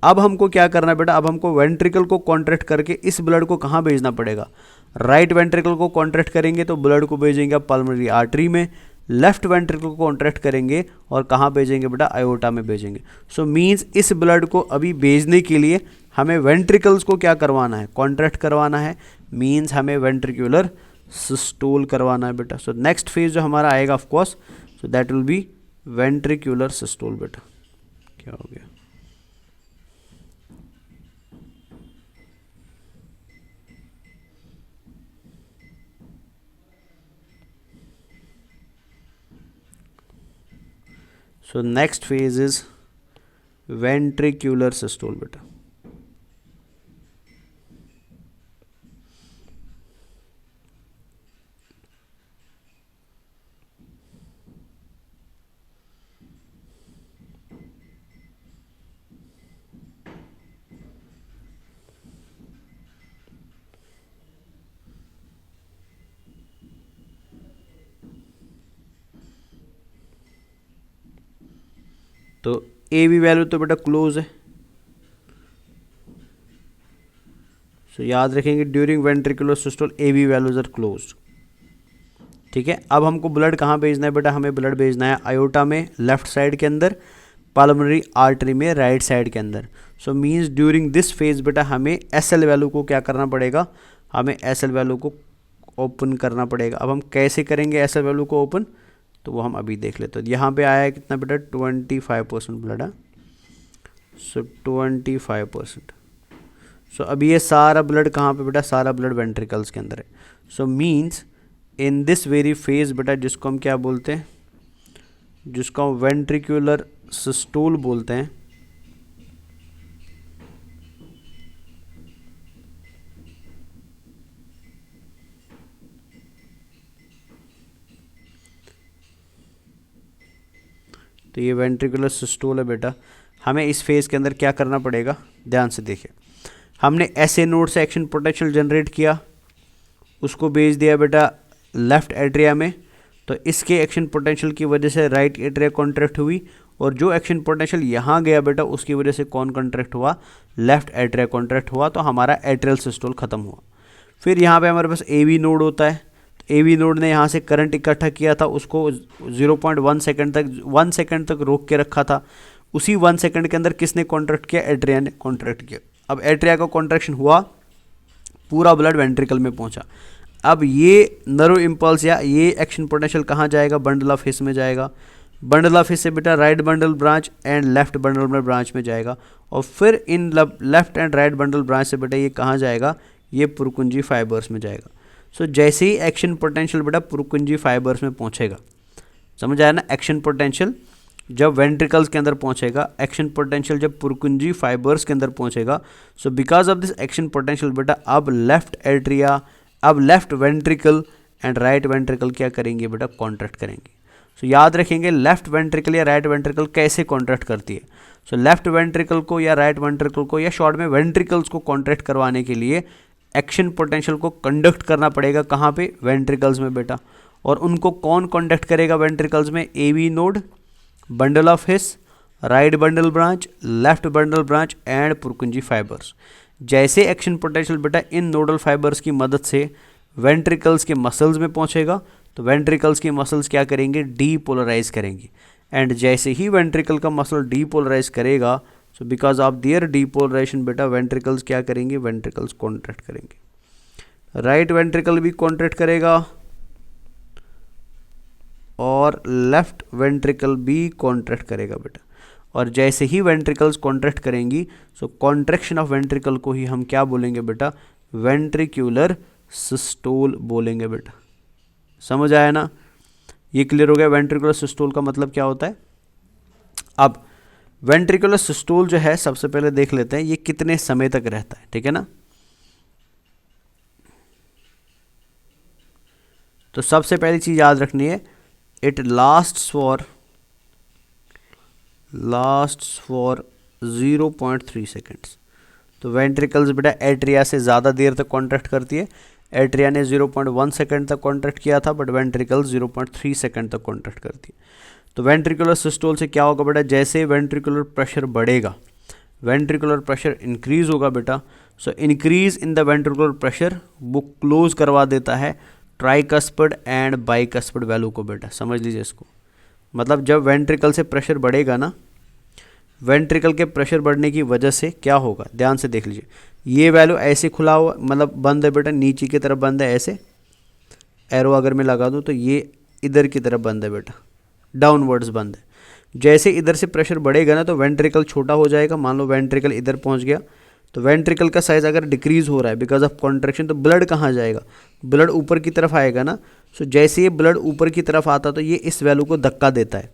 अब हमको क्या करना है बेटा, अब हमको वेंट्रिकल को कॉन्ट्रैक्ट करके इस ब्लड को कहाँ भेजना पड़ेगा, राइट वेंट्रिकल को कॉन्ट्रैक्ट करेंगे तो ब्लड को भेजेंगे पल्मोनरी आर्टरी में, लेफ्ट वेंट्रिकल को कॉन्ट्रैक्ट करेंगे और कहाँ भेजेंगे बेटा, आयोटा में भेजेंगे। सो मीन्स इस ब्लड को अभी भेजने के लिए हमें वेंट्रिकल्स को क्या करवाना है, कॉन्ट्रैक्ट करवाना है, मीन्स हमें वेंट्रिकुलर सिस्टोल करवाना है बेटा। सो नेक्स्ट फेज जो हमारा आएगा of course, so that will B ventricular systole बेटा। क्या हो गया, so next phase is ventricular systole बेटा। तो ए बी वैल्यू तो बेटा क्लोज है, सो याद रखेंगे during ventricular systole A V valves are close. ठीक है, अब हमको ब्लड कहाँ भेजना है बेटा, हमें ब्लड भेजना है आयोटा में लेफ्ट साइड के अंदर, पल्मोनरी आर्टरी में राइट साइड के अंदर। So means during this phase बेटा हमें एस एल वैल्यू को क्या करना पड़ेगा, हमें एस एल वैल्यू को ओपन करना पड़ेगा। अब हम कैसे करेंगे एस एल वैल्यू को ओपन, तो वो हम अभी देख लेते हैं। यहाँ पे आया है कितना बेटा, 25% ब्लड है, सो 25%। सो अभी ये सारा ब्लड कहाँ पे बेटा, सारा ब्लड वेंट्रिकल्स के अंदर है। So means in this very phase बेटा, जिसको हम क्या बोलते हैं, जिसको हम वेंट्रिकुलर सिस्टोल बोलते हैं, तो ये वेंट्रिकुलर सिस्टोल है बेटा। हमें इस फेज के अंदर क्या करना पड़ेगा, ध्यान से देखिए, हमने ऐसे नोड से एक्शन पोटेंशियल जनरेट किया, उसको भेज दिया बेटा लेफ्ट एट्रिया में, तो इसके एक्शन पोटेंशियल की वजह से राइट एट्रिया कॉन्ट्रैक्ट हुई, और जो एक्शन पोटेंशियल यहाँ गया बेटा उसकी वजह से कौन कॉन्ट्रैक्ट हुआ, लेफ्ट एट्रिया कॉन्ट्रैक्ट हुआ, तो हमारा एट्रियल सिस्टोल खत्म हुआ। फिर यहाँ पे हमारे पास ए बी नोड होता है, ए बी नोड ने यहाँ से करंट इकट्ठा किया था, उसको 0.1 सेकंड तक 1 सेकंड तक रोक के रखा था। उसी 1 सेकंड के अंदर किसने कॉन्ट्रैक्ट किया, एट्रिया ने कॉन्ट्रैक्ट किया। अब एट्रिया का कॉन्ट्रैक्शन हुआ, पूरा ब्लड वेंट्रिकल में पहुंचा। अब ये नर्व इम्पल्स या ये एक्शन पोटेंशियल कहाँ जाएगा, बंडल ऑफ हिस में जाएगा, बंडल ऑफ हिस से बेटा right bundle branch and left bundle branch में जाएगा, और फिर in left and right bundle branch से बेटा ये कहाँ जाएगा, ये पुरकुंजी फाइबर्स में जाएगा। सो जैसे ही एक्शन पोटेंशियल बेटा पुरकुंजी फाइबर्स में पहुंचेगा, समझ आया ना, एक्शन पोटेंशियल जब वेंट्रिकल्स के अंदर पहुंचेगा, एक्शन पोटेंशियल जब पुरकुंजी फाइबर्स के अंदर पहुंचेगा, सो because of this action potential बेटा अब लेफ्ट एट्रिया, अब left ventricle and right ventricle क्या करेंगे बेटा, कॉन्ट्रैक्ट करेंगे। सो याद रखेंगे लेफ्ट वेंट्रिकल या राइट वेंट्रिकल कैसे कॉन्ट्रैक्ट करती है। सो लेफ्ट वेंट्रिकल को या राइट वेंट्रिकल को या शॉर्ट में वेंट्रिकल्स को कॉन्ट्रैक्ट करवाने के लिए एक्शन पोटेंशियल को कंडक्ट करना पड़ेगा कहाँ पे, वेंट्रिकल्स में बेटा। और उनको कौन कंडक्ट करेगा वेंट्रिकल्स में, A B node, bundle of His, right bundle branch, left bundle branch and Purkinje fibres. जैसे एक्शन पोटेंशियल बेटा इन नोडल फाइबर्स की मदद से वेंट्रिकल्स के मसल्स में पहुंचेगा, तो वेंट्रिकल्स के मसल्स क्या करेंगे, डीपोलराइज करेंगे। एंड जैसे ही वेंट्रिकल का मसल डीपोलराइज करेगा, so because of their depolarization बेटा वेंट्रिकल्स क्या करेंगे, वेंट्रिकल्स कॉन्ट्रैक्ट करेंगे। राइट वेंट्रिकल भी कॉन्ट्रैक्ट करेगा और लेफ्ट वेंट्रिकल भी कॉन्ट्रैक्ट करेगा बेटा। और जैसे ही वेंट्रिकल्स कॉन्ट्रैक्ट करेंगी, सो कॉन्ट्रैक्शन ऑफ वेंट्रिकल को ही हम क्या बोलेंगे बेटा, वेंट्रिक्यूलर सिस्टोल बोलेंगे बेटा। समझ आया ना, ये क्लियर हो गया वेंट्रिकुलर सिस्टोल का मतलब क्या होता है। अब वेंट्रिकुलर सिस्टोल जो है सबसे पहले देख लेते हैं ये कितने समय तक रहता है, ठीक है ना। तो सबसे पहली चीज याद रखनी है, इट लास्ट्स फॉर 0.3 सेकेंड्स। तो वेंट्रिकल्स बेटा एट्रिया से ज़्यादा देर तक कॉन्ट्रैक्ट करती है। एट्रिया ने 0.1 सेकेंड तक कॉन्ट्रैक्ट किया था, बट वेंट्रिकल 0.3 सेकेंड तक कॉन्ट्रैक्ट करती है। तो वेंट्रिकुलर सिस्टोल से क्या होगा बेटा, जैसे वेंट्रिकुलर प्रेशर बढ़ेगा, वेंट्रिकुलर प्रेशर इंक्रीज होगा बेटा। So increase in the ventricular pressure वो क्लोज करवा देता है ट्राइकस्पिड एंड बाइकस्पिड वैल्यू को बेटा। समझ लीजिए इसको, मतलब जब वेंट्रिकल से प्रेशर बढ़ेगा ना, वेंट्रिकल के प्रेशर बढ़ने की वजह से क्या होगा, ध्यान से देख लीजिए। ये वैल्यू ऐसे खुला हुआ मतलब बंद है बेटा, नीचे की तरफ बंद है, ऐसे एरो अगर मैं लगा दूं तो ये इधर की तरफ बंद है बेटा, डाउनवर्ड्स बंद है। जैसे इधर से प्रेशर बढ़ेगा ना तो वेंट्रिकल छोटा हो जाएगा। मान लो वेंट्रिकल इधर पहुंच गया, तो वेंट्रिकल का साइज अगर डिक्रीज हो रहा है बिकॉज ऑफ कॉन्ट्रैक्शन, तो ब्लड कहाँ जाएगा, ब्लड ऊपर की तरफ आएगा ना। सो जैसे ये ब्लड ऊपर की तरफ आता तो ये इस वैल्यू को धक्का देता है,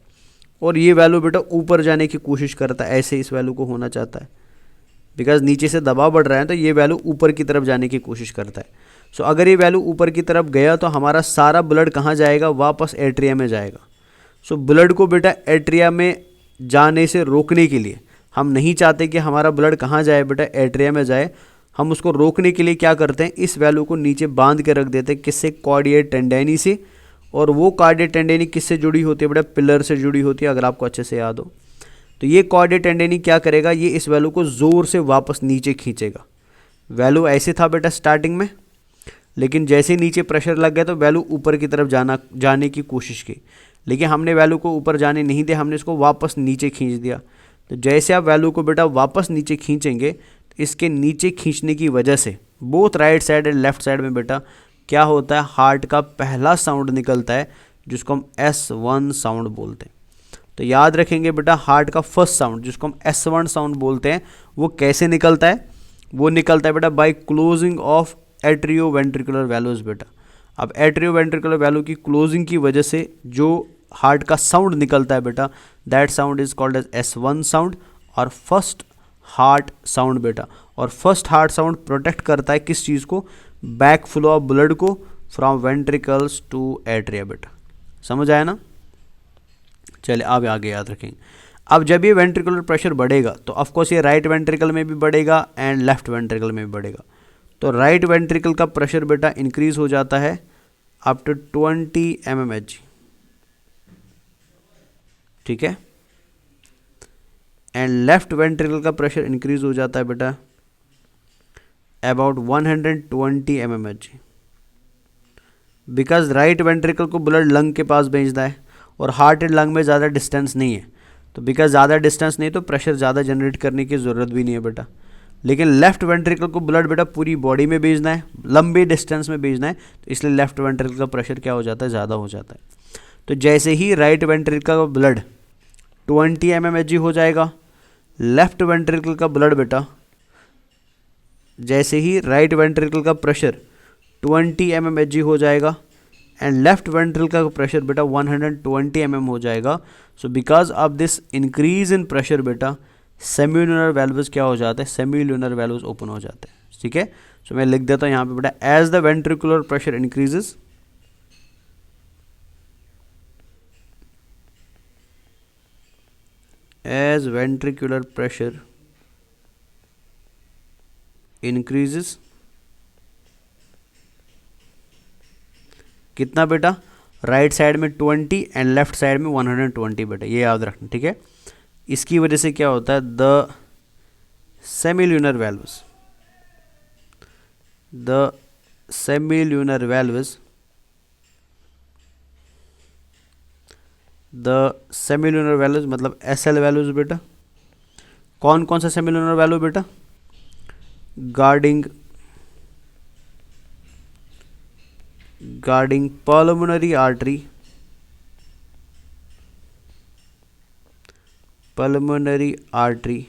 और ये वैल्यू बेटा ऊपर जाने की कोशिश करता है, ऐसे इस वैल्यू को होना चाहता है बिकॉज नीचे से दबाव बढ़ रहा है, तो ये वैल्यू ऊपर की तरफ जाने की कोशिश करता है। सो अगर ये वैल्यू ऊपर की तरफ गया तो हमारा सारा ब्लड कहाँ जाएगा, वापस एट्रिया में जाएगा। सो ब्लड को बेटा एट्रिया में जाने से रोकने के लिए, हम नहीं चाहते कि हमारा ब्लड कहाँ जाए बेटा, एट्रिया में जाए। हम उसको रोकने के लिए क्या करते हैं, इस वैल्यू को नीचे बांध के रख देते हैं, किससे, कार्डियक टेंडेनी से। और वो कार्डियक टेंडेनी किससे जुड़ी होती है बेटा, पिलर से जुड़ी होती है, अगर आपको अच्छे से याद हो। तो ये कार्डियक टेंडेनी क्या करेगा, ये इस वैल्यू को ज़ोर से वापस नीचे खींचेगा। वैल्यू ऐसे था बेटा स्टार्टिंग में, लेकिन जैसे नीचे प्रेशर लग गया तो वैल्यू ऊपर की तरफ जाने की कोशिश की, लेकिन हमने वैल्यू को ऊपर जाने नहीं दिया, हमने इसको वापस नीचे खींच दिया। तो जैसे आप वैल्यू को बेटा वापस नीचे खींचेंगे, तो इसके नीचे खींचने की वजह से both right side and left side में बेटा क्या होता है, हार्ट का पहला साउंड निकलता है जिसको हम S1 साउंड बोलते हैं। तो याद रखेंगे बेटा, हार्ट का फर्स्ट साउंड जिसको हम S1 साउंड बोलते हैं, वो कैसे निकलता है, वो निकलता है बेटा by closing of atrio ventricular values बेटा। अब एट्रियो वेंट्रिकुलर वैल्यू की क्लोजिंग की वजह से जो हार्ट का साउंड निकलता है बेटा, that sound is called as S1 sound और फर्स्ट हार्ट साउंड बेटा। और फर्स्ट हार्ट साउंड प्रोटेक्ट करता है किस चीज़ को, बैक फ्लो ऑफ ब्लड को फ्रॉम वेंट्रिकल्स टू एट्रिया बेटा। समझ आया ना, चलिए अब आगे याद रखेंगे। अब जब ये वेंट्रिकुलर प्रेशर बढ़ेगा तो ऑफकोर्स ये राइट वेंट्रिकल में भी बढ़ेगा एंड लेफ्ट वेंट्रिकल में भी बढ़ेगा। तो राइट वेंट्रिकल का प्रेशर बेटा इंक्रीज हो जाता है अप टू 20 mmHg, ठीक है। एंड लेफ्ट वेंट्रिकल का प्रेशर इंक्रीज हो जाता है बेटा about 120 mmHg, because right ventricle को ब्लड लंग के पास भेजना है और हार्ट एंड लंग में ज़्यादा डिस्टेंस नहीं है। तो बिकॉज ज़्यादा डिस्टेंस नहीं तो प्रेशर ज़्यादा जनरेट करने की ज़रूरत भी नहीं है बेटा। लेकिन लेफ्ट वेंट्रिकल को ब्लड बेटा पूरी बॉडी में भेजना है, लंबे डिस्टेंस में भेजना है, तो इसलिए लेफ्ट वेंट्रिकल का प्रेशर क्या हो जाता है, ज़्यादा हो जाता है। तो जैसे ही राइट वेंट्रिकल का ब्लड 20 mmHg हो जाएगा, लेफ्ट वेंट्रिकल का ब्लड बेटा जैसे ही राइट वेंट्रिकल का प्रेशर 20 mmHg हो जाएगा एंड लेफ्ट वेंट्रिकल का प्रेशर बेटा 120 mm हो जाएगा। सो because of this increase in pressure बेटा सेमील्यूनर वैल्व्स क्या हो जाते हैं, सेमील्यूनर वैल्व्स ओपन हो जाते हैं, ठीक है। सो मैं लिख देता हूँ यहाँ पे बेटा, as the ventricular pressure increases as ventricular pressure increases, कितना बेटा, राइट साइड में 20 एंड लेफ्ट साइड में 120 बेटा, ये याद रखना, ठीक है। इसकी वजह से क्या होता है, the सेमील्यूनर valves, the सेमील्यूनर valves, the सेमील्यूनर values मतलब SL वैल्यूज बेटा। कौन कौन सा सेमील्यूनर वैल्यू बेटा, guarding pulmonary artery pulmonary artery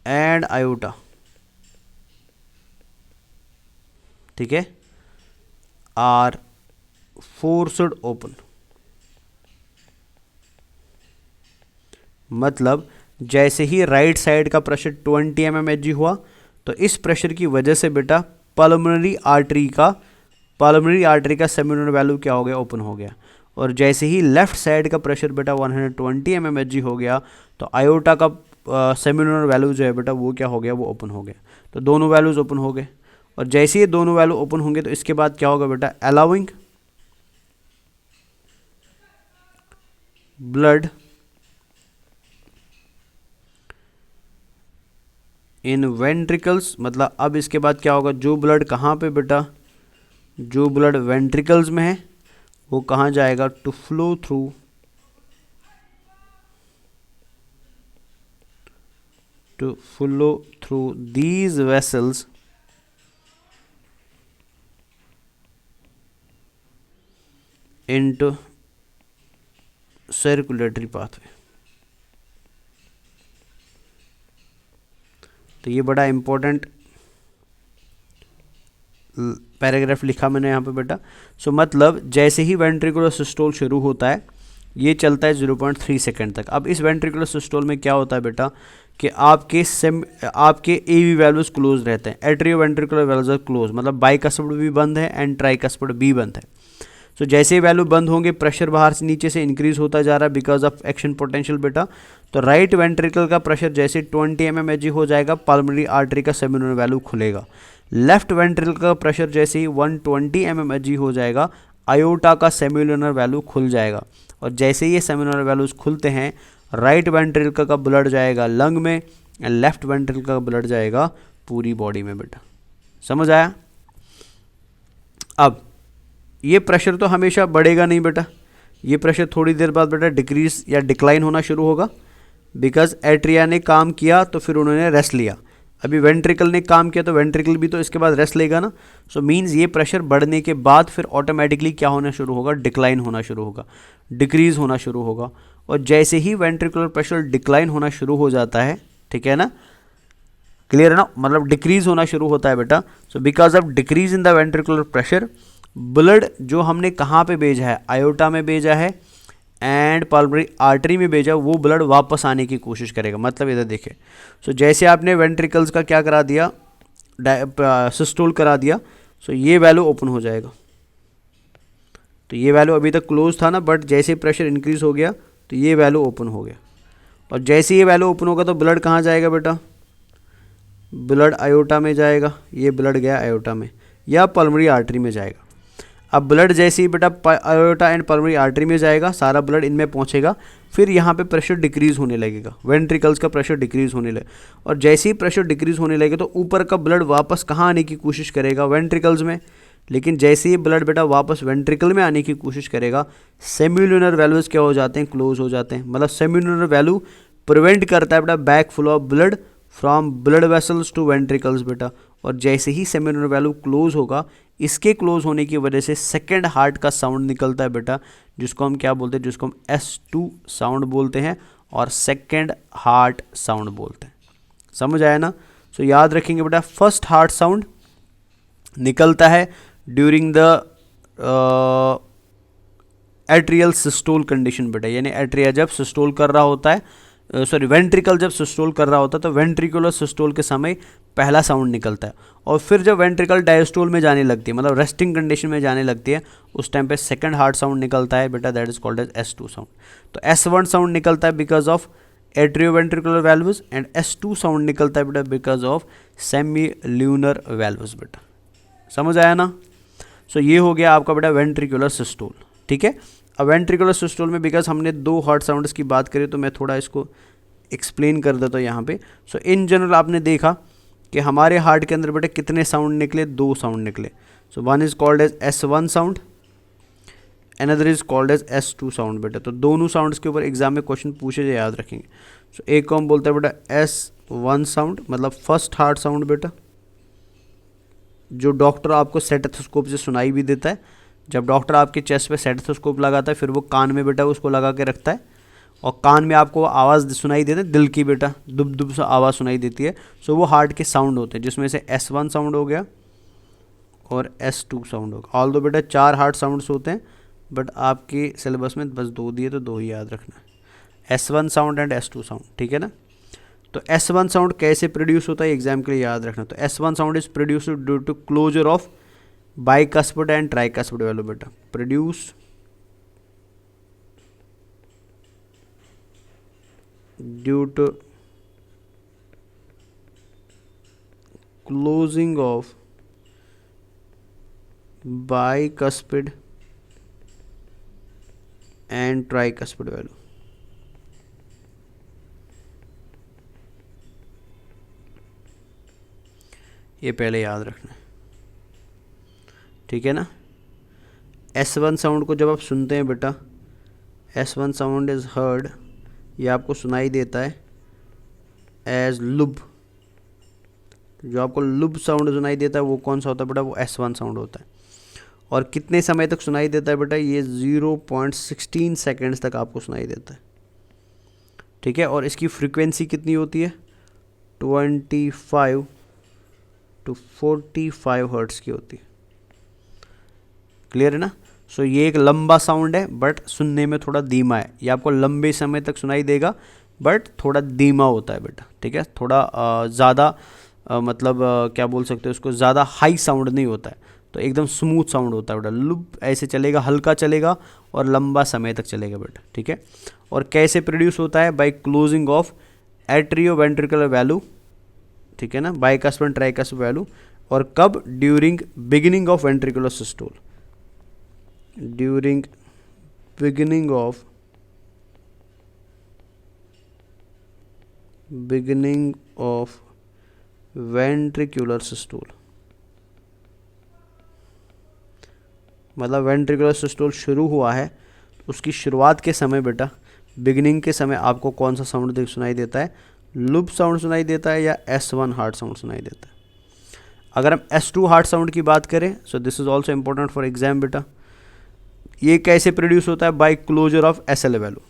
and aorta, ठीक है, are forced open। मतलब जैसे ही राइट साइड का प्रेशर 20 mmHg हुआ तो इस प्रेशर की वजह से बेटा पल्मोनरी आर्टरी का सेमिनल वैल्यू क्या हो गया, ओपन हो गया। और जैसे ही लेफ्ट साइड का प्रेशर बेटा 120 mmHg हो गया तो आयोटा का सेमिनल वैल्यू जो है बेटा वो क्या हो गया, वो ओपन हो गया। तो दोनों वैल्यूज ओपन हो गए। और जैसे ही दोनों वैल्यू ओपन होंगे तो इसके बाद क्या होगा बेटा, अलाउइंग ब्लड इन वेंट्रिकल्स। मतलब अब इसके बाद क्या होगा, जो ब्लड कहाँ पे बेटा, जो ब्लड वेंट्रिकल्स में है वो कहाँ जाएगा, to flow through these vessels into circulatory pathway. तो ये बड़ा इंपॉर्टेंट पैराग्राफ लिखा मैंने यहाँ पे बेटा। सो मतलब जैसे ही वेंट्रिकुलर सिस्टोल शुरू होता है ये चलता है 0.3 सेकेंड तक। अब इस वेंट्रिकुलर सिस्टोल में क्या होता है बेटा कि आपके एवी वैल्यूज क्लोज रहते हैं, एट्रियो वेंट्रिकुलर वैल्यूज क्लोज, मतलब बाइकस्पिड भी बंद है एंड ट्राइकस्पिड भी बंद है। तो जैसे ही वैल्यू बंद होंगे प्रेशर बाहर से नीचे से इंक्रीज होता जा रहा है बिकॉज ऑफ एक्शन पोटेंशियल बेटा। तो राइट वेंट्रिकल का प्रेशर जैसे 20 mmHg हो जाएगा पल्मोनरी आर्टरी का सेमिनल वैल्यू खुलेगा। लेफ्ट वेंट्रिकल का प्रेशर जैसे ही 120 mmHg हो जाएगा आयोटा का सेमिनल वैल्यू खुल जाएगा। और जैसे ही ये सेमिनल वैल्यूज खुलते हैं राइट वेंट्रिकल का ब्लड जाएगा लंग में एंड लेफ्ट वेंट्रिकल का ब्लड जाएगा पूरी बॉडी में बेटा। समझ आया? अब ये प्रेशर तो हमेशा बढ़ेगा नहीं बेटा, ये प्रेशर थोड़ी देर बाद बेटा डिक्रीज या डिक्लाइन होना शुरू होगा बिकॉज एट्रिया ने काम किया तो फिर उन्होंने रेस्ट लिया। अभी वेंट्रिकल ने काम किया तो वेंट्रिकल भी तो इसके बाद रेस्ट लेगा ना। सो मीन्स ये प्रेशर बढ़ने के बाद फिर ऑटोमेटिकली क्या होना शुरू होगा, डिक्लाइन होना शुरू होगा, डिक्रीज होना शुरू होगा। और जैसे ही वेंट्रिकुलर प्रेशर डिक्लाइन होना शुरू हो जाता है, ठीक है ना, क्लियर है ना, मतलब डिक्रीज होना शुरू होता है बेटा। So because of decrease in the ventricular pressure blood जो हमने कहाँ पे भेजा है, आयोटा में भेजा है एंड पल्मोनरी आर्टरी में भेजा, वो ब्लड वापस आने की कोशिश करेगा। मतलब इधर देखें, सो जैसे आपने वेंट्रिकल्स का क्या करा दिया, सिस्टोल करा दिया, सो ये वैल्यू ओपन हो जाएगा। तो ये वैल्यू अभी तक क्लोज था ना, बट जैसे प्रेशर इंक्रीज हो गया तो ये वैल्यू ओपन हो गया। और जैसे ये वैल्यू ओपन होगा तो ब्लड कहाँ जाएगा बेटा, ब्लड आयोटा में जाएगा, ये ब्लड गया आयोटा में या पल्मोनरी आर्टरी में जाएगा। अब ब्लड जैसे ही बेटा आयोटा एंड पल्मोनरी आर्टरी में जाएगा सारा ब्लड इनमें पहुंचेगा, फिर यहाँ पे प्रेशर डिक्रीज होने लगेगा, वेंट्रिकल्स का प्रेशर डिक्रीज होने लगेगा। और जैसे ही प्रेशर डिक्रीज होने लगेगा तो ऊपर का ब्लड वापस कहाँ आने की कोशिश करेगा, वेंट्रिकल्स में। लेकिन जैसे ही ब्लड बेटा वापस वेंट्रिकल में आने की कोशिश करेगा सेमिलुनर वैल्यूज क्या हो जाते हैं, क्लोज हो जाते हैं। मतलब सेमिलुनर वैल्यू प्रिवेंट करता है बेटा back flow of blood from blood vessels to ventricles बेटा। और जैसे ही सेमिनल वैल्यू क्लोज होगा, इसके क्लोज होने की वजह से सेकंड हार्ट का साउंड निकलता है बेटा, जिसको हम क्या बोलते हैं, जिसको हम S2 साउंड बोलते हैं और सेकंड हार्ट साउंड बोलते हैं। समझ आया ना? सो याद रखेंगे बेटा, फर्स्ट हार्ट साउंड निकलता है during the atrial systole condition बेटा, यानी एट्रिया जब सिस्टोल कर रहा होता है, वेंट्रिकल जब सिस्टोल कर रहा होता है तो वेंट्रिकुलर सिस्टोल के समय पहला साउंड निकलता है। और फिर जब वेंट्रिकल डायस्टोल में जाने लगती है, मतलब रेस्टिंग कंडीशन में जाने लगती है, उस टाइम पे सेकंड हार्ट साउंड निकलता है बेटा, that is called as S2 sound. तो S1 साउंड निकलता है because of atrioventricular valves and S2 sound निकलता है बेटा बिकॉज ऑफ सेमील्यूनर वैल्व्स बेटा। समझ आया ना? सो ये हो गया आपका बेटा वेंट्रिकुलर सिस्टोल। ठीक है, अब वेंट्रिकुलर सिस्टोल में बिकॉज हमने दो हार्ट साउंड्स की बात करी तो मैं थोड़ा इसको एक्सप्लेन कर देता हूँ यहाँ पे। सो इन जनरल आपने देखा कि हमारे हार्ट के अंदर बेटे कितने साउंड निकले, दो साउंड निकले। So one is called as S1 sound, another is called as S2 sound बेटा। तो दोनों साउंड्स के ऊपर एग्जाम में क्वेश्चन पूछे जाए, याद रखेंगे। सो एक को हम बोलते हैं बेटा S1 साउंड, मतलब फर्स्ट हार्ट साउंड बेटा, जो डॉक्टर आपको स्टेथोस्कोप से सुनाई भी देता है, जब डॉक्टर आपके चेस्ट पे स्टेथोस्कोप लगाता है फिर वो कान में बेटा उसको लगा के रखता है और कान में आपको आवाज़ सुनाई देती है दिल की बेटा, दुब दुब सा आवाज़ सुनाई देती है। सो वो हार्ट के साउंड होते हैं जिसमें से S1 साउंड हो गया और S2 साउंड होगा। ऑल दो बेटा 4 हार्ट साउंड्स होते हैं बट आपके सिलेबस में बस 2 दिए तो 2 ही याद रखना है, S1 sound and S2 sound, ठीक है ना। तो S1 साउंड कैसे प्रोड्यूस होता है एग्जाम के लिए याद रखना। तो S1 sound is produce due to closure of bicuspid and tricuspid valve बेटा, produce due to closing of bicuspid and tricuspid valve. ये पहले याद रखना है, ठीक है ना। S1 साउंड को जब आप सुनते हैं बेटा, S1 साउंड इज हर्ड, ये आपको सुनाई देता है एज लुब। जो आपको लुब साउंड सुनाई देता है वो कौन सा होता है बेटा, वो S1 साउंड होता है। और कितने समय तक सुनाई देता है बेटा, ये 0.16 सेकेंड्स तक आपको सुनाई देता है, ठीक है। और इसकी फ्रीक्वेंसी कितनी होती है, 25 to 45 हर्ट्स की होती है, क्लियर है ना। सो ये एक लंबा साउंड है बट सुनने में थोड़ा धीमा है, ये आपको लंबे समय तक सुनाई देगा बट थोड़ा धीमा होता है बेटा, ठीक है। थोड़ा ज़्यादा मतलब क्या बोल सकते हैं उसको, ज़्यादा हाई साउंड नहीं होता है, तो एकदम स्मूथ साउंड होता है बेटा। लुप ऐसे चलेगा, हल्का चलेगा और लंबा समय तक चलेगा बेटा, ठीक है। और कैसे प्रोड्यूस होता है, by closing of atrioventricular value, ठीक है ना, बाइकस्पिड ट्राइकस्पिड वैल्यू। और कब, during beginning of ventricular systole, during beginning of ventricular systole. मतलब वेंट्रिकुलर सिस्टोल शुरू हुआ है, उसकी शुरुआत के समय बेटा, बिगिनिंग के समय आपको कौन सा साउंड सुनाई देता है, लूप साउंड सुनाई देता है या S1 हार्ट साउंड सुनाई देता है। अगर हम S2 हार्ट साउंड की बात करें, so this is also important for exam बेटा। ये कैसे प्रोड्यूस होता है, by closure of SL valve,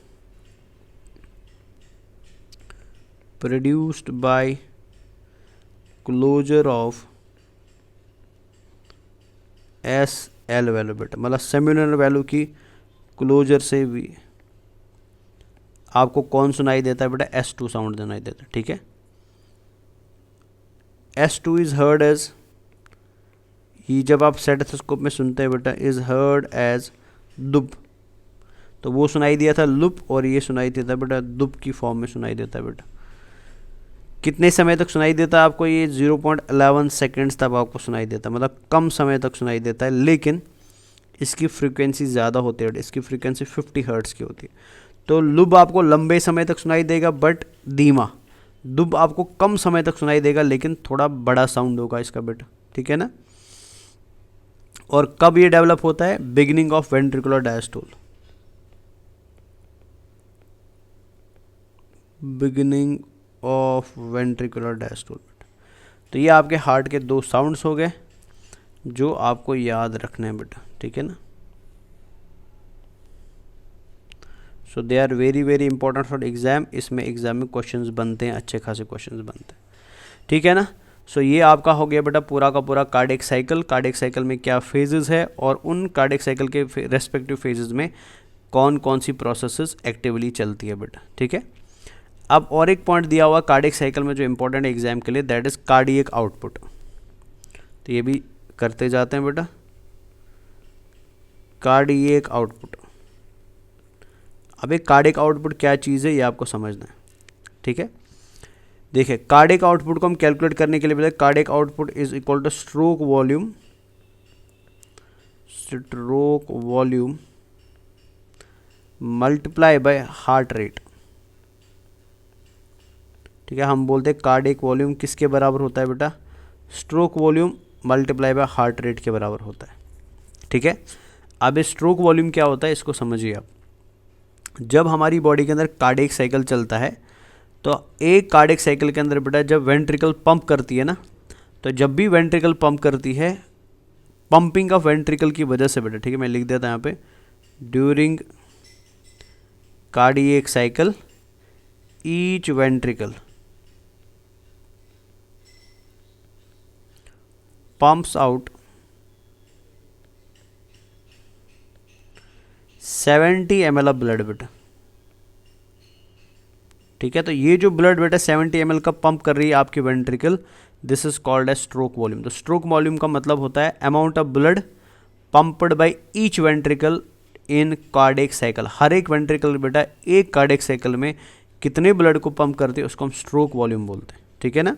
produced by closure of SL valve बेटा, मतलब सेम्युलर वैल्यू की क्लोजर से भी आपको कौन सुनाई देता है बेटा, S2 साउंड सुनाई देता है, ठीक है। S2 इज हर्ड एज, ये जब आप स्टेथोस्कोप में सुनते हैं बेटा, इज हर्ड एज दुब, तो वो सुनाई दिया था लुप और ये सुनाई देता है बेटा दुब की फॉर्म में सुनाई देता है बेटा। कितने समय तक सुनाई देता है आपको, ये 0.11 सेकेंड्स तक आपको सुनाई देता है, मतलब कम समय तक सुनाई देता है, लेकिन इसकी फ्रीक्वेंसी ज़्यादा होती है, इसकी फ्रीक्वेंसी 50 हर्ट्स की होती है। तो लुब आपको लंबे समय तक सुनाई देगा बट धीमा, दुब आपको कम समय तक सुनाई देगा लेकिन थोड़ा बड़ा साउंड होगा इसका बेटा, ठीक है ना। और कब ये डेवलप होता है, beginning of ventricular diastole, beginning of ventricular diastole. तो ये आपके हार्ट के 2 साउंड्स हो गए जो आपको याद रखने हैं बेटा, ठीक है ना। So they are very very important for exam, इसमें एग्जाम में क्वेश्चंस बनते हैं, अच्छे खासे क्वेश्चंस बनते हैं, ठीक है ना। सो ये आपका हो गया बेटा पूरा का पूरा कार्डियक साइकिल। कार्डियक साइकिल में क्या फेजेस है और उन कार्डियक साइकिल के रेस्पेक्टिव फेजेस में कौन कौन सी प्रोसेसेस एक्टिवली चलती है बेटा, ठीक है। अब और एक पॉइंट दिया हुआ कार्डियक साइकिल में जो इंपॉर्टेंट है एग्जाम के लिए, दैट इज कार्डियक आउटपुट। तो ये भी करते जाते हैं बेटा, कार्डियक आउटपुट। अब एक कार्डियक आउटपुट क्या चीज़ है ये आपको समझना है, ठीक है। देखिए कार्डियक आउटपुट को हम कैलकुलेट करने के लिए बोले, cardiac output is equal two stroke volume multiply by heart rate, ठीक है। हम बोलते हैं कार्डियक वॉल्यूम किसके बराबर होता है बेटा, stroke volume multiply by heart rate के बराबर होता है, ठीक है। अब स्ट्रोक वॉल्यूम क्या होता है इसको समझिए आप। जब हमारी बॉडी के अंदर कार्डियक साइकिल चलता है तो एक कार्डियक साइकिल के अंदर बेटा जब वेंट्रिकल पंप करती है ना, तो जब भी वेंट्रिकल पंप करती है पंपिंग ऑफ वेंट्रिकल की वजह से बेटा, ठीक है, मैं लिख देता यहाँ पे, during cardiac cycle each ventricle pumps out 70 ml of blood बेटा, ठीक है। तो ये जो ब्लड बेटा 70 ml का पंप कर रही है आपकी ventricle, this is called as stroke volume. तो स्ट्रोक वॉल्यूम का मतलब होता है amount of blood pumped by each ventricle in cardiac cycle. हर एक वेंट्रिकल बेटा एक कार्डियक साइकिल में कितने ब्लड को पंप करते हैं उसको हम स्ट्रोक वॉल्यूम बोलते हैं, ठीक है ना।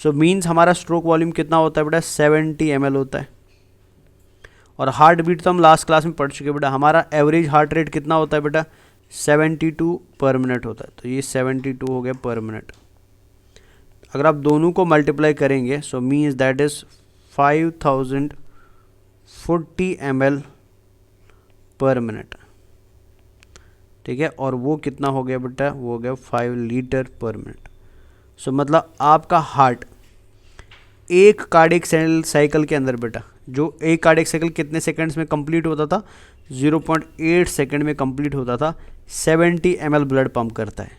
सो मीन्स हमारा स्ट्रोक वॉल्यूम कितना होता है बेटा, 70 ml होता है। और हार्ट बीट तो हम लास्ट क्लास में पढ़ चुके बेटा, हमारा एवरेज हार्ट रेट कितना होता है बेटा, 72 पर मिनट होता है। तो ये 72 हो गया पर मिनट। अगर आप दोनों को मल्टीप्लाई करेंगे so means that is 5040 ml पर मिनट, ठीक है। और वो कितना हो गया बेटा, वो हो गया 5 लीटर पर मिनट। सो मतलब आपका हार्ट एक कार्डियक साइकिल के अंदर बेटा, जो एक कार्डियक साइकिल कितने सेकंड्स में कंप्लीट होता था, 0.8 सेकंड में कंप्लीट होता था, 70 ml ब्लड पंप करता है।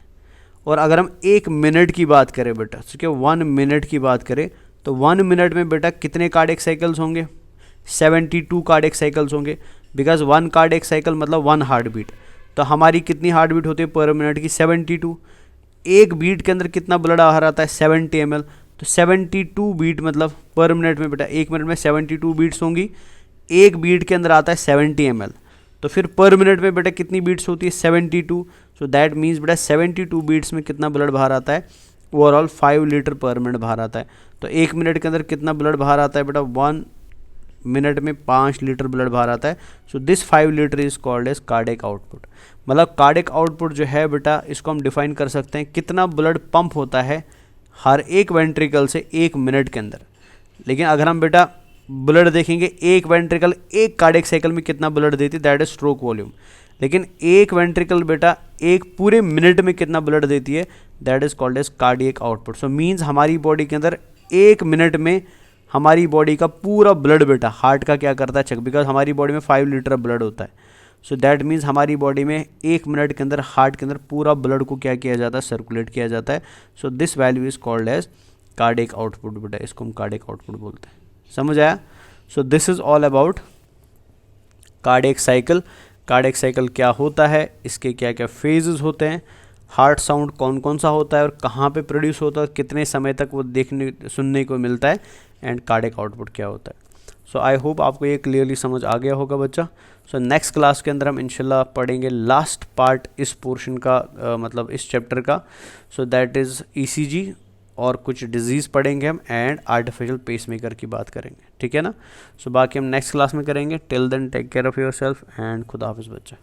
और अगर हम 1 मिनट की बात करें बेटा, ठीक है, 1 मिनट की बात करें तो 1 मिनट में बेटा कितने कार्डियक साइकिल्स होंगे, 72 कार्डियक साइकिल्स होंगे, बिकॉज 1 कार्डियक साइकिल मतलब 1 हार्ट बीट। तो हमारी कितनी हार्ट बीट होती है पर मिनट की, 72। एक बीट के अंदर कितना ब्लड बाहर आता है, 70 ml। तो 72 बीट मतलब पर मिनट में बेटा, एक मिनट में 72 बीट्स होंगी, एक बीट के अंदर आता है 70 ml। तो फिर पर मिनट में बेटा कितनी बीट्स होती है, 72। सो दैट मीन्स बेटा 72 बीट्स में कितना ब्लड बाहर आता है, ओवरऑल 5 लीटर पर मिनट बाहर आता है। तो एक मिनट के अंदर कितना ब्लड बाहर आता है बेटा, 1 मिनट में 5 लीटर ब्लड बाहर आता है। So this 5 litre is called as cardiac output. मतलब कार्डियक आउटपुट जो है बेटा, इसको हम डिफाइन कर सकते हैं कितना ब्लड पंप होता है हर एक वेंट्रिकल से 1 मिनट के अंदर। लेकिन अगर हम बेटा ब्लड देखेंगे, एक वेंट्रिकल एक कार्डियक साइकिल में कितना ब्लड देती है, दैट इज स्ट्रोक वॉल्यूम। लेकिन एक वेंट्रिकल बेटा एक पूरे मिनट में कितना ब्लड देती है, that is called as cardiac output. So means हमारी बॉडी के अंदर 1 मिनट में हमारी बॉडी का पूरा ब्लड बेटा हार्ट का क्या करता है चेक, बिकॉज हमारी बॉडी में 5 लीटर ब्लड होता है। सो दैट मीन्स हमारी बॉडी में 1 मिनट के अंदर हार्ट के अंदर पूरा ब्लड को क्या किया जाता है, सर्कुलेट किया जाता है। So this value is called as cardiac output बेटा, इसको हम कार्डियक आउटपुट बोलते हैं। समझ आया। So this is all about cardiac cycle. Cardiac cycle क्या होता है, इसके क्या क्या फेजेस होते हैं, हार्ट साउंड कौन कौन सा होता है और कहाँ पे प्रोड्यूस होता है, कितने समय तक वो देखने सुनने को मिलता है, एंड कार्डियक आउटपुट क्या होता है। सो आई होप आपको ये क्लियरली समझ आ गया होगा बच्चा। सो नेक्स्ट क्लास के अंदर हम इंशाल्लाह पढ़ेंगे लास्ट पार्ट इस पोर्शन का, मतलब इस चैप्टर का। सो दैट इज़ ईसीजी और कुछ डिजीज़ पढ़ेंगे हम, एंड आर्टिफिशियल पेसमेकर की बात करेंगे, ठीक है ना। सो बाकी हम नेक्स्ट क्लास में करेंगे। Till then take care of yourself and खुदा हाफिज़ बच्चा।